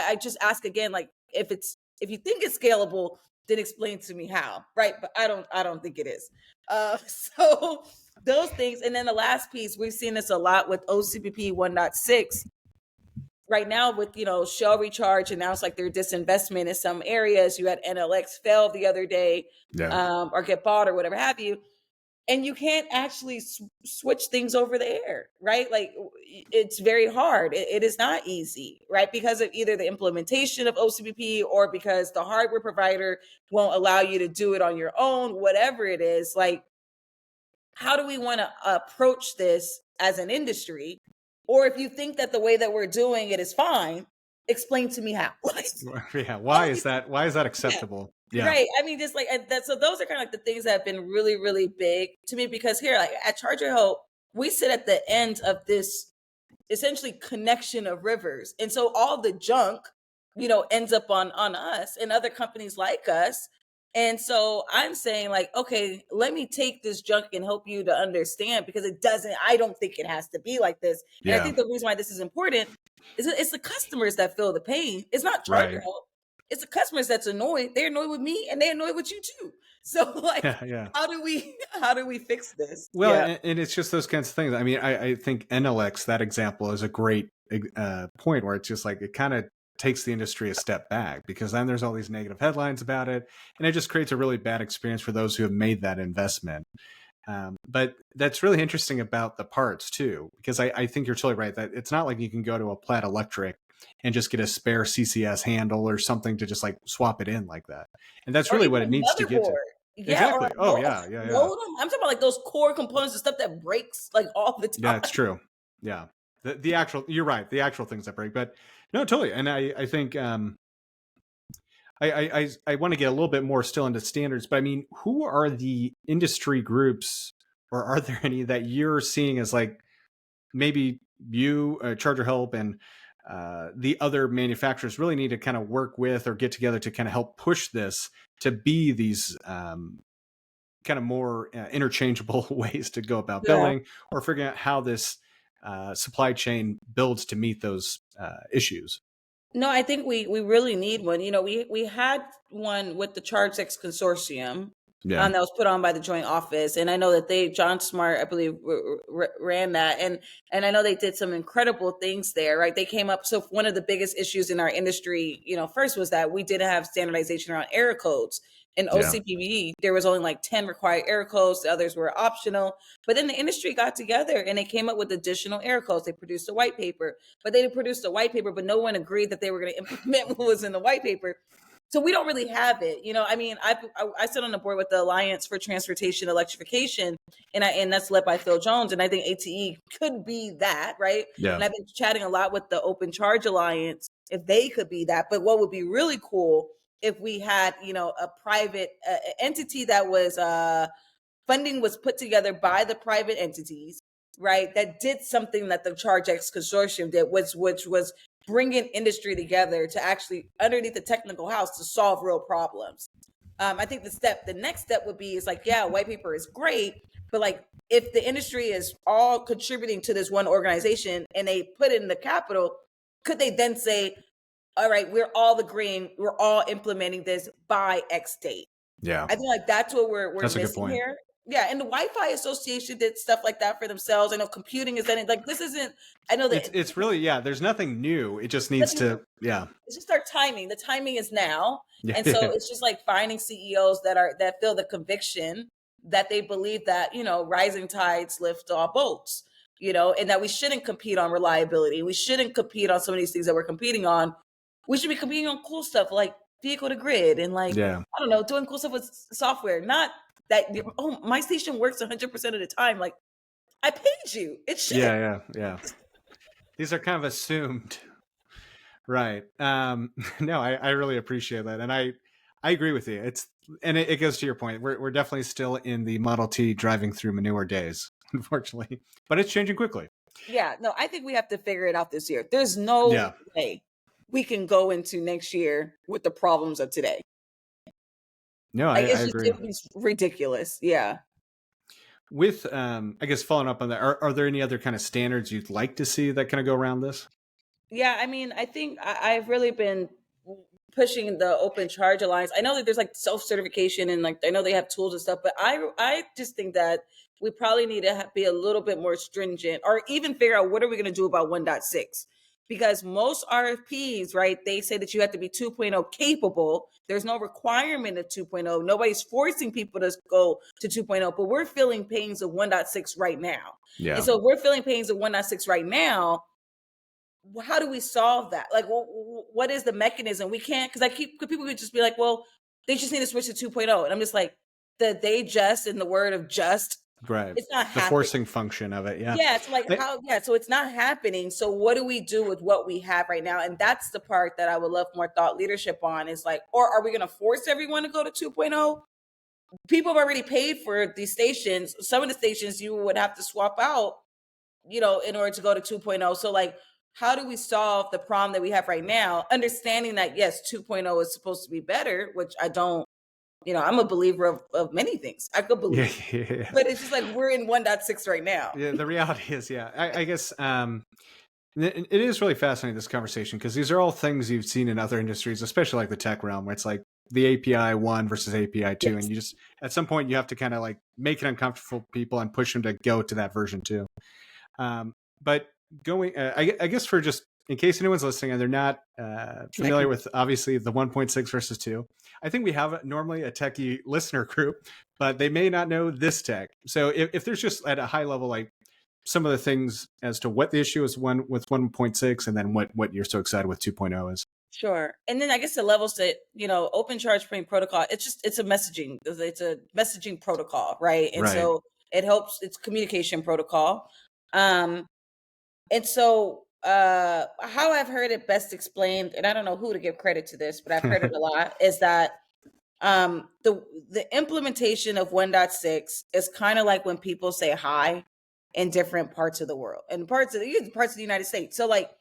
ask again, like if you think it's scalable, then explain to me how, right? But I don't think it is. So those things, and then the last piece, we've seen this a lot with OCPP 1.6 right now with Shell Recharge announced like their disinvestment in some areas. You had NLX fail the other day, Yeah. or get bought or whatever have you, and you can't actually switch things over the air, right? Like it's very hard. It is not easy, right? Because of either the implementation of OCPP or because the hardware provider won't allow you to do it on your own, whatever it is. Like, how do we want to approach this as an industry? Or if you think that the way that we're doing it is fine, explain to me how. Yeah. Only Why is that yeah, acceptable? Yeah. right. I mean, just like that. So those are kind of like the things that have been really, really big to me because here, like at ChargerHelp, we sit at the end of this essentially connection of rivers, and so all the junk, ends up on us and other companies like us. And so I'm saying, like, okay, let me take this junk and help you to understand because I don't think it has to be like this. And I Yeah. think the reason why this is important is that it's the customers that feel the pain. It's not Right. ChargerHelp. It's the customers that's annoyed. They're annoyed with me and they're annoyed with you too. So like, Yeah. Yeah. how do we fix this? Well, Yeah. and it's just those kinds of things. I mean, I think NLX, that example, is a great point where it's just like it kind of takes the industry a step back because then there's all these negative headlines about it, and it just creates a really bad experience for those who have made that investment. But that's really interesting about the parts too, because I think you're totally right that it's not like you can go to a Plaid Electric and just get a spare CCS handle or something to just like swap it in like that. And that's Or really even what a it needs to get to. motherboard. Yeah, or Exactly. like Oh mold, yeah, yeah, yeah. mold them. I'm talking about like those core components, the stuff that breaks like all the Yeah, time. it's true. Yeah. The actual, you're right, the actual things that break. But no, totally. And I think I want to get a little bit more still into standards, but I mean, who are the industry groups, or are there any that you're seeing as like maybe you, ChargerHelp, and the other manufacturers really need to kind of work with or get together to kind of help push this to be these kind of more interchangeable ways to go about Yeah. billing, or figuring out how this supply chain builds to meet those issues. No, I think we really need one. You know, we had one with the ChargeX consortium, Yeah. that was put on by the joint office, and I know that they John Smart, I believe, ran that, and I know they did some incredible things there. Right, they came up. So one of the biggest issues in our industry, you know, first was that we didn't have standardization around error codes. In Yeah. OCPP, there was only like 10 required error codes. The others were optional. But then the industry got together and they came up with additional error codes. They produced a white paper, but they produced a white paper, but no one agreed that they were going to implement what was in the white paper. So we don't really have it, you know. I mean, I sit on the board with the Alliance for Transportation Electrification, and that's led by Phil Jones, and I think ATE could be that, right? Yeah. And I've been chatting a lot with the Open Charge Alliance if they could be that. But what would be really cool if we had, you know, a private entity that was funding was put together by the private entities, right? That did something that the ChargeX consortium did, which was bringing industry together to actually underneath the technical house to solve real problems. I think the next step would be is like, yeah, white paper is great, but like if the industry is all contributing to this one organization and they put in the capital, could they then say, all right, we're all agreeing, we're all implementing this by X date? Yeah. I feel like that's what we're That's a good missing point. here. Yeah, and the Wi-Fi Association did stuff like that for themselves. I know computing is like this isn't. I know that It's really, yeah, there's nothing new. It just needs to, yeah. it's just our timing. The timing is now, Yeah. and so it's just like finding CEOs that feel the conviction that they believe that, you know, rising tides lift all boats. You know, and that we shouldn't compete on reliability. We shouldn't compete on some of these things that we're competing on. We should be competing on cool stuff like vehicle to grid and like, Yeah. I don't know, doing cool stuff with software. Not that, oh, my station works 100% of the time. Like, I paid you. It should. Yeah. Yeah. Yeah. These are kind of assumed. Right. No, I really appreciate that. And I agree with you. It goes to your point. We're definitely still in the Model T driving through manure days, unfortunately, but it's changing quickly. Yeah, no, I think we have to figure it out this year. There's no Yeah. way we can go into next year with the problems of today. No, Like, I it's just, agree. it would be ridiculous. Yeah. With, I guess following up on that, are there any other kind of standards you'd like to see that kind of go around this? Yeah, I mean, I think I've really been pushing the Open Charge Alliance. I know that there's like self certification and like I know they have tools and stuff, but I just think that we probably need to be a little bit more stringent, or even figure out what are we going to do about 1.6, because most RFPs, right? They say that you have to be 2.0 capable. There's no requirement of 2.0. Nobody's forcing people to go to 2.0, but we're feeling pains of 1.6 right now. And Yeah. so if we're feeling pains of 1.6 right now, how do we solve that? Like, what is the mechanism? We can't, because people could just be like, well, they just need to switch to 2.0. And I'm just like, they just in the word of just, Right. it's not The happening. forcing function of it. Yeah. Yeah, it's like how, yeah, so it's not happening. So what do we do with what we have right now? And that's the part that I would love more thought leadership on, is like, or are we going to force everyone to go to 2.0? People have already paid for these stations. Some of the stations you would have to swap out, you know, in order to go to 2.0. So like, how do we solve the problem that we have right now? Understanding that yes, 2.0 is supposed to be better, which I don't, you know, I'm a believer of many things. I could Yeah. believe, Yeah. but it's just like we're in 1.6 right now. Yeah. The reality is, yeah, I guess, it is really fascinating, this conversation, because these are all things you've seen in other industries, especially like the tech realm, where it's like the API 1 versus API 2. Yes. And you just, at some point, you have to kind of like make it uncomfortable for people and push them to go to that version 2. But going, I guess, for just in case anyone's listening and they're not familiar with obviously the 1.6 versus 2, I think we have normally a techie listener group, but they may not know this tech. So if there's just at a high level, like some of the things as to what the issue is with 1.6, and then what you're so excited with 2.0 is. Sure. And then I guess the levels that, open charge point protocol, it's a messaging protocol, right? And Right. so it's communication protocol. Um, and so how I've heard it best explained, and I don't know who to give credit to this, but I've heard it a lot, is that the implementation of 1.6 is kind of like when people say hi in different parts of the world and parts of the United States. So like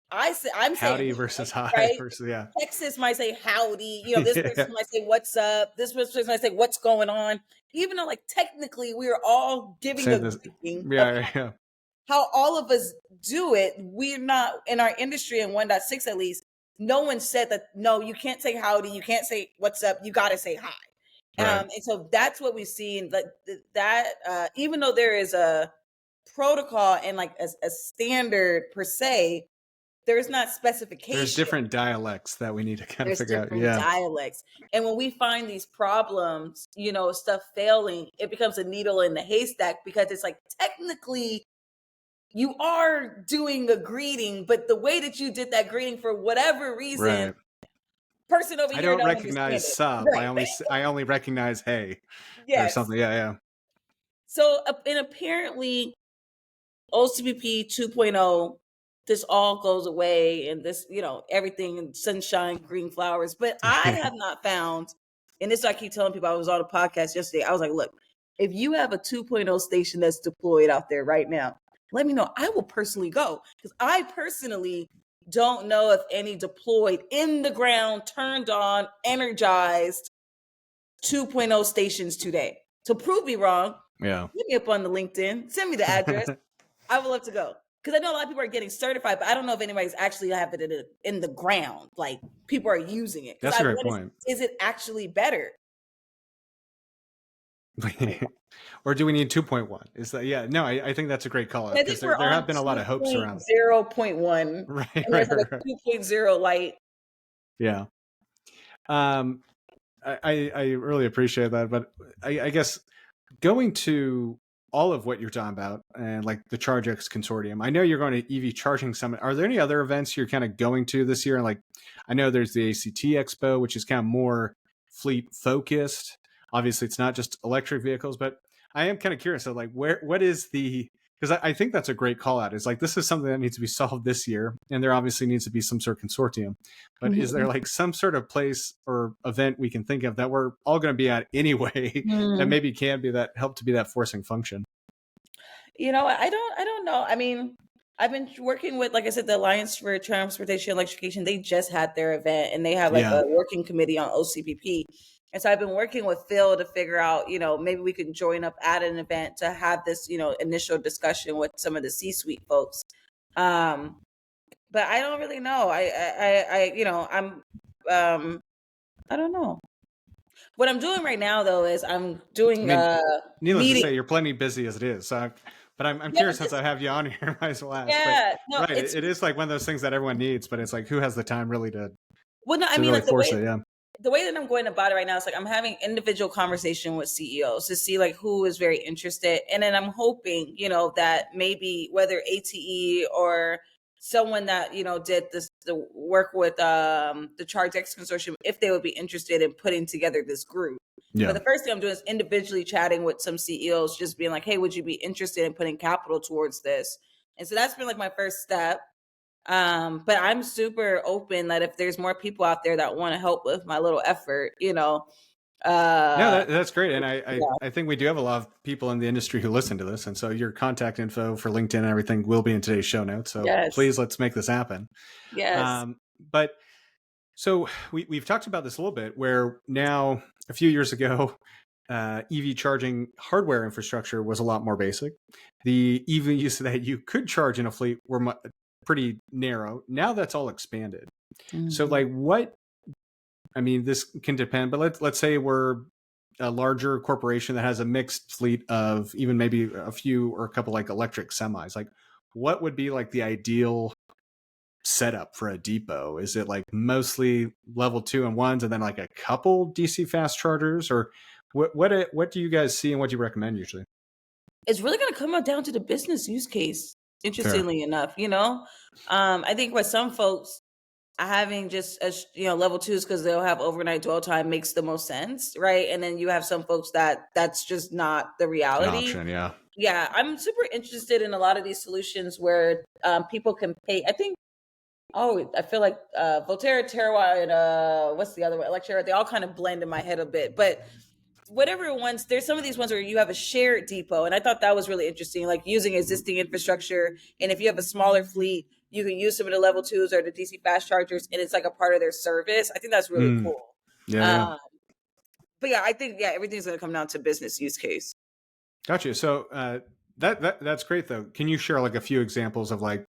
I'm saying Howdy hi, versus hi right? versus, yeah. Texas might say howdy. This Yeah. person might say what's up. This person might say what's going on. Even though, like, technically, we are all giving a Saying this. greeting of Yeah. Yeah. how all of us do it. We're not in our industry in 1.6 at least. No one said that. No, you can't say howdy. You can't say what's up. You got to say hi. Right. And so that's what we've seen. Like that, even though there is a protocol and like a standard per se, there's not There's specification. different dialects that we need to kind of There's figure out. different Yeah. dialects. And when we find these problems, stuff failing, it becomes a needle in the haystack because it's like technically you are doing a greeting, but the way that you did that greeting for whatever reason, Right. person over I here don't don't understand recognize it. sup. Right. I only recognize hey or Yes. something. Yeah. Yeah. So and apparently OCPP 2.0, this all goes away and this, everything in sunshine, green flowers. But I have not found, and this I keep telling people, I was on a podcast yesterday. I was like, look, if you have a 2.0 station that's deployed out there right now, let me know. I will personally go because I personally don't know if any deployed in the ground, turned on, energized 2.0 stations today. To prove me wrong, Yeah. hit me up on the LinkedIn, send me the address. I would love to go because I know a lot of people are getting certified, but I don't know if anybody's actually have it in the ground. Like people are using it because That's a great what point. is it actually better? Or do we need 2.1? Is that, yeah, no, I think that's a great call out And I because think we're there have on been a lot of hopes around it. 2.0.1, and Right, there's right, like right, a right. 2.0 light. Yeah. Um, I really appreciate that, but I guess going to all of what you're talking about and like the ChargeX consortium, I know you're going to EV charging summit. Are there any other events you're kind of going to this year? And like, I know there's the ACT Expo, which is kind of more fleet focused. Obviously it's not just electric vehicles, but I am kind of curious. So like what is the, because I think that's a great call out. It's like, this is something that needs to be solved this year. And there obviously needs to be some sort of consortium, but is there like some sort of place or event we can think of that we're all going to be at anyway that maybe can be that help to be that forcing function? I don't know. I mean, I've been working with, like I said, the Alliance for Transportation Electrification. They just had their event and they have like Yeah. a working committee on OCPP. And so I've been working with Phil to figure out, maybe we can join up at an event to have this, initial discussion with some of the C-suite folks. Um, but I don't really know. I don't know. What I'm doing right now though is I'm I doing mean, needless to meeting. say, you're plenty busy as it is. So, but I'm Yeah, curious but since I have you on here, might as well ask. But yeah, no, right, it is like one of those things that everyone needs, but it's like who has the time really well, no, I to mean, really like force it? Yeah. the way that I'm going about it right now is like I'm having individual conversation with CEOs to see like who is very interested. And then I'm hoping, that maybe whether ATE or someone that, did the work with the ChargeX consortium, if they would be interested in putting together this group. But Yeah. the first thing I'm doing is individually chatting with some CEOs, just being like, hey, would you be interested in putting capital towards this? And so that's been like my first step. But I'm super open that if there's more people out there that want to help with my little effort, No, uh, that's great. And yeah, I think we do have a lot of people in the industry who listen to this. And so your contact info for LinkedIn and everything will be in today's show notes. So yes, please let's make this happen. yes, But so we've talked about this a little bit where now a few years ago, EV charging hardware infrastructure was a lot more basic. The EVs that you could charge in a fleet were pretty narrow. Now that's all expanded. So Mhm. like I mean, this can depend, but let's say we're a larger corporation that has a mixed fleet of even maybe a few or a couple like electric semis. Like what would be like the ideal setup for a depot? Is it like mostly level 2 and 1s and then like a couple DC fast chargers, or what do you guys see and what do you recommend usually? It's really going to come down to the business use case. Fair. Interestingly enough, I think with some folks, having just level twos because they'll have overnight dwell time makes the most sense, right? And then you have some folks that's just not the An reality. option, yeah. Yeah, I'm super interested in a lot of these solutions where people can pay. I think. Oh, I feel like Voltaire, Terroir, and what's the other one? Electric. They all kind of blend in my head a bit, but whatever ones, there's some of these ones where you have a shared depot, and I thought that was really interesting, like using existing infrastructure. And if you have a smaller fleet, you can use some of the level twos or the DC fast chargers, and it's like a part of their service. I think that's really cool. Yeah. Um, but yeah, I think everything's going to come down to business use case. Gotcha. So that's great though. Can you share like a few examples of like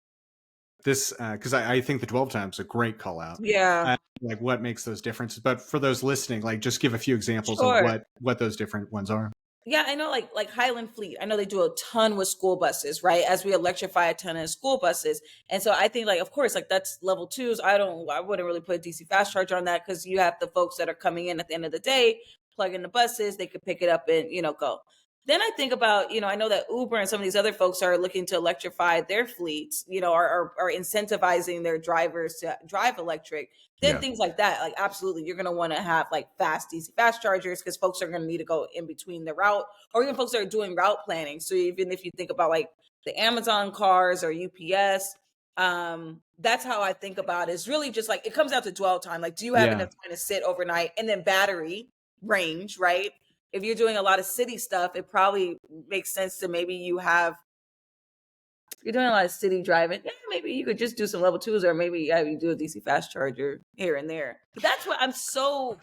this? Because I think the 12 times a great call out. Yeah, Like what makes those differences? But for those listening, like just give a few examples of sure. what those different ones are. Yeah, I know, like Highland Fleet. I know they do a ton with school buses, right? As we electrify a ton of school buses, and so I think, like, of course, like that's level twos. I wouldn't really put a DC fast charger on that because you have the folks that are coming in at the end of the day, plug in the buses, they could pick it up and go. Then I think about, I know that Uber and some of these other folks are looking to electrify their fleets, are incentivizing their drivers to drive electric. Then Yeah. things like that, like absolutely, you're going to want to have like fast DC fast chargers because folks are going to need to go in between the route, or even folks that are doing route planning. So even if you think about like the Amazon cars or UPS, that's how I think about it. It's really just like it comes out to dwell time. Like, do you have Yeah. enough time to sit overnight? And then battery range, right? If you're doing a lot of city stuff, it probably makes sense to maybe you're doing a lot of city driving. Yeah, maybe you could just do some level twos, or maybe you do a DC fast charger here and there. But that's what I'm so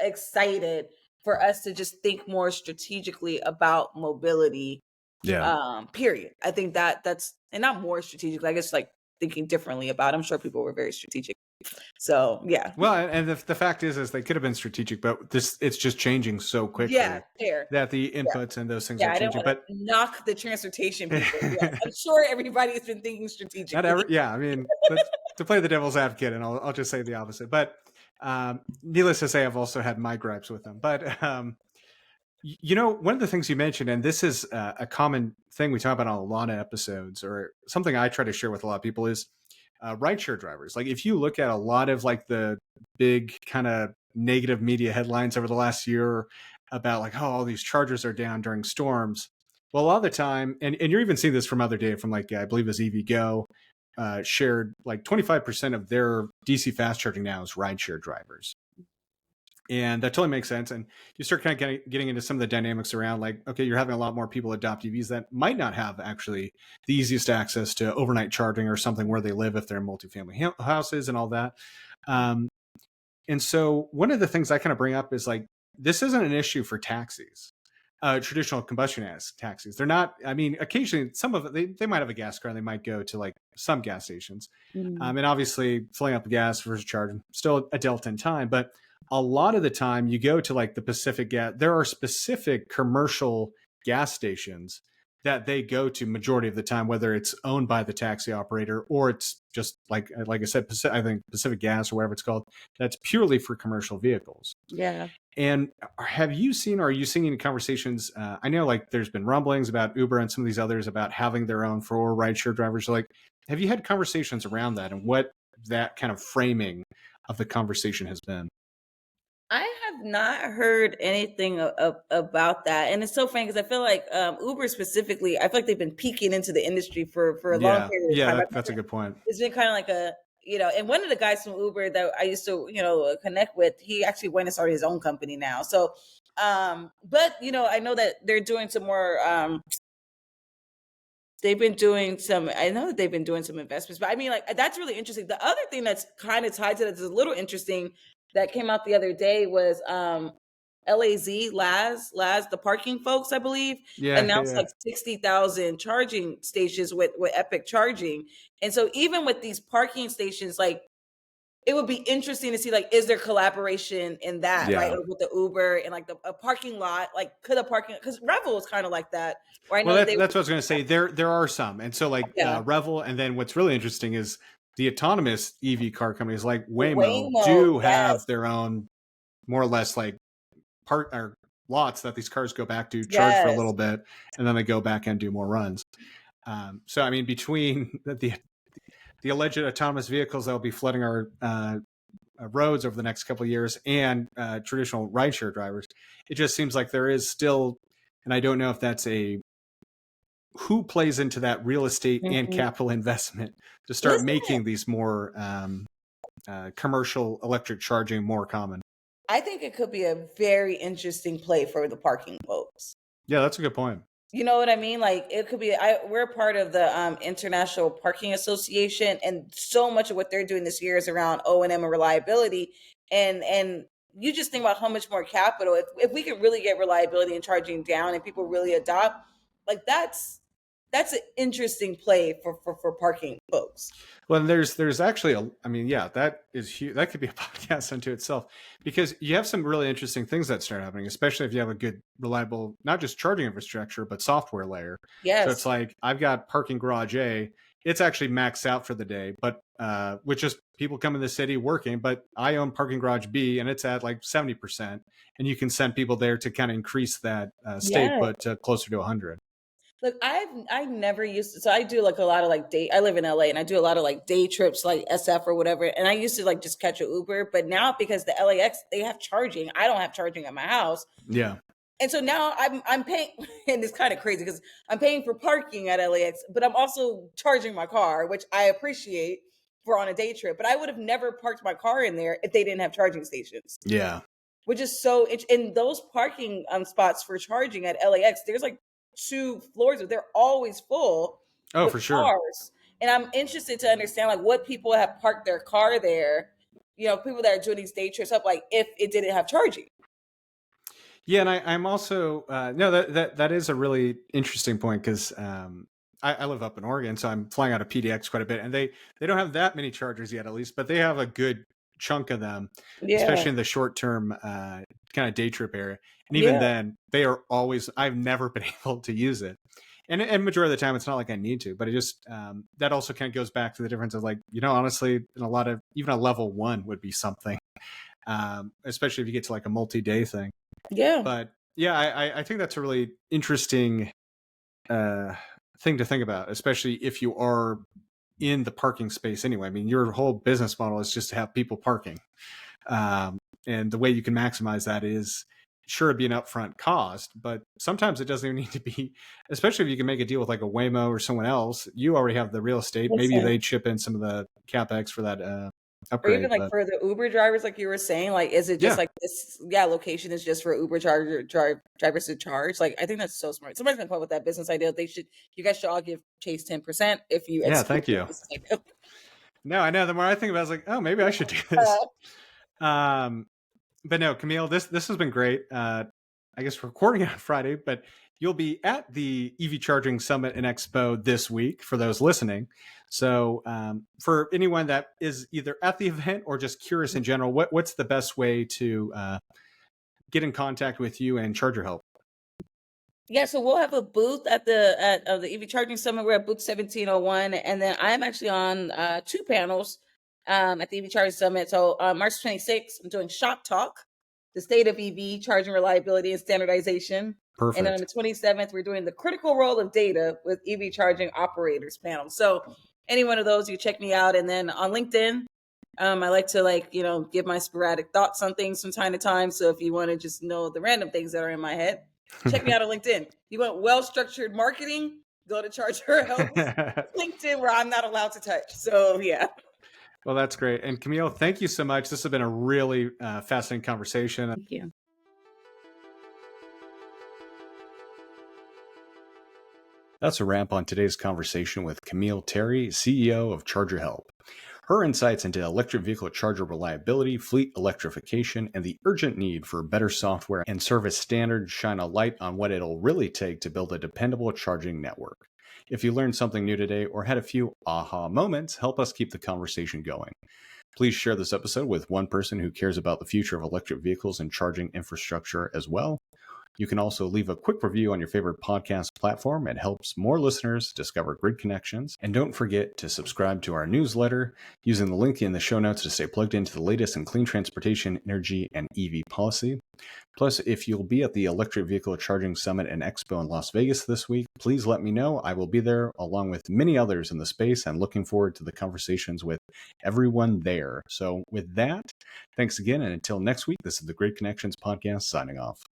excited for us to just think more strategically about mobility. Yeah. Period. I think that's and not more strategically. I guess like thinking differently about it. I'm sure people were very strategic. So yeah. Well, and the fact is they could have been strategic, but it's just changing so quickly Yeah, fair. that the Yeah. inputs and those things Yeah, are I didn't changing. want to But knock the transportation people. Yes, I'm sure everybody's been thinking strategically. yeah, I mean, to play the devil's advocate, and I'll just say the opposite. But needless to say, I've also had my gripes with them. But one of the things you mentioned, and this is a common thing we talk about on a lot of episodes, or something I try to share with a lot of people, is rideshare drivers. Like if you look at a lot of like the big kind of negative media headlines over the last year about like, oh, all these chargers are down during storms. Well, a lot of the time, and you're even seeing this from other data from like, I believe it's EVgo, shared like 25% of their DC fast charging now is rideshare drivers. And that totally makes sense. And you start kind of getting into some of the dynamics around like, okay, you're having a lot more people adopt EVs that might not have actually the easiest access to overnight charging or something where they live if they're in multifamily houses and all that. And so one of the things I kind of bring up is like, this isn't an issue for taxis, traditional combustion taxis. They're not, I mean, occasionally some of it, they might have a gas car and they might go to like some gas stations. And obviously filling up the gas versus charging, still a delta in time, but a lot of the time you go to like the Pacific gas, there are specific commercial gas stations that they go to majority of the time, whether it's owned by the taxi operator or it's just like I said, I think Pacific Gas or whatever it's called, that's purely for commercial vehicles. Yeah. And have you seen, or are you seeing any conversations? I know like there's been rumblings about Uber and some of these others about having their own for rideshare drivers. Like, have you had conversations around that and what that kind of framing of the conversation has been? I have not heard anything about that, and it's so funny because I feel like Uber specifically, I feel like they've been peeking into the industry for a long period of time. That's a good point. It's been kind of like and one of the guys from Uber that I used to connect with, he actually went and started his own company now. So, but I know that they're doing some more. They've been doing some. I know that they've been doing some investments, but I mean, like that's really interesting. The other thing that's kind of tied to that is a little interesting that came out the other day was LAZ, the parking folks, I believe, announced like 60,000 charging stations with Epic Charging. And so even with these parking stations, like it would be interesting to see, like, is there collaboration in that, right? Like, with the Uber and like a parking lot, like could a parking, because Revel is kind of like that. Where I know that's what I was going to say. There are some. And so like Revel. And then what's really interesting is the autonomous EV car companies like Waymo do have their own more or less like part or lots that these cars go back to charge for a little bit and then they go back and do more runs. So I mean, between the the alleged autonomous vehicles that will be flooding our roads over the next couple of years, and traditional rideshare drivers, it just seems like there is still, and I don't know if that's who plays into that real estate and capital investment to start making these more commercial electric charging more common. I think it could be a very interesting play for the parking folks. Yeah, that's a good point. You know what I mean? Like it could be. We're part of the International Parking Association, and so much of what they're doing this year is around O&M and reliability. And you just think about how much more capital if we could really get reliability and charging down, and people really adopt. Like that's an interesting play for parking folks. Well, there's actually that is huge. That could be a podcast unto itself, because you have some really interesting things that start happening, especially if you have a good, reliable, not just charging infrastructure, but software layer. Yes. So it's like, I've got parking garage A. It's actually maxed out for the day, but with just people come in the city working, but I own parking garage B and it's at like 70%. And you can send people there to kind of increase that state, but closer to 100. Look, I've never used to, so I do like a lot of like I live in LA and I do a lot of like day trips like SF or whatever. And I used to like just catch an Uber, but now because the LAX, they have charging, I don't have charging at my house. Yeah. And so now I'm paying, and it's kind of crazy because I'm paying for parking at LAX, but I'm also charging my car, which I appreciate for on a day trip. But I would have never parked my car in there if they didn't have charging stations. Yeah. Which is so, in those parking spots for charging at LAX, there's like 2 floors, but they're always full. Oh, for sure. Cars. And I'm interested to understand like what people have parked their car there, you know, people that are doing these day trips up, like if it didn't have charging. Yeah, and I'm also no, that is a really interesting point, because I live up in Oregon, so I'm flying out of PDX quite a bit, and they don't have that many chargers yet, at least, but they have a good chunk of them, especially in the short term kind of day trip area. And even then, they are always, I've never been able to use it. And majority of the time, it's not like I need to, but it just, that also kind of goes back to the difference of like, you know, honestly, in a lot of, even a level 1 would be something, especially if you get to like a multi-day thing. Yeah. But yeah, I think that's a really interesting thing to think about, especially if you are in the parking space anyway. I mean, your whole business model is just to have people parking. And the way you can maximize that is, sure, it'd be an upfront cost, but sometimes it doesn't even need to be, especially if you can make a deal with like a Waymo or someone else. You already have the real estate. Maybe they chip in some of the CapEx for that upgrade. Or even like for the Uber drivers, like you were saying, like, is it just like this, location is just for Uber drivers to charge? Like, I think that's so smart. Somebody's gonna come up with that business idea. You guys should all give Chase 10% if you. Yeah, thank you. No, I know. The more I think about it, I was like, oh, maybe I should do this. But no, Kameale, this has been great. I guess we're recording on Friday, but you'll be at the EV Charging Summit and Expo this week for those listening. So for anyone that is either at the event or just curious in general, what's the best way to get in contact with you and ChargerHelp? Yeah, so we'll have a booth at the EV Charging Summit. We're at booth 1701, and then I'm actually on 2 panels at the EV Charging Summit. So March 26th, I'm doing Shop Talk, the state of EV charging reliability and standardization. Perfect. And then on the 27th, we're doing the critical role of data with EV charging operators panel. So any one of those, you check me out. And then on LinkedIn, I like to give my sporadic thoughts on things from time to time. So if you want to just know the random things that are in my head, check me out on LinkedIn. You want well-structured marketing? Go to ChargerHelp LinkedIn, where I'm not allowed to touch. So yeah. Well, that's great. And Kameale, thank you so much. This has been a really fascinating conversation. Thank you. That's a wrap on today's conversation with Kameale Terry, CEO of ChargerHelp. Her insights into electric vehicle charger reliability, fleet electrification, and the urgent need for better software and service standards shine a light on what it'll really take to build a dependable charging network. If you learned something new today or had a few aha moments, help us keep the conversation going. Please share this episode with one person who cares about the future of electric vehicles and charging infrastructure as well. You can also leave a quick review on your favorite podcast platform. It helps more listeners discover Grid Connections. And don't forget to subscribe to our newsletter using the link in the show notes to stay plugged into the latest in clean transportation, energy, and EV policy. Plus, if you'll be at the Electric Vehicle Charging Summit and Expo in Las Vegas this week, please let me know. I will be there along with many others in the space and looking forward to the conversations with everyone there. So with that, thanks again. And until next week, this is the Grid Connections podcast signing off.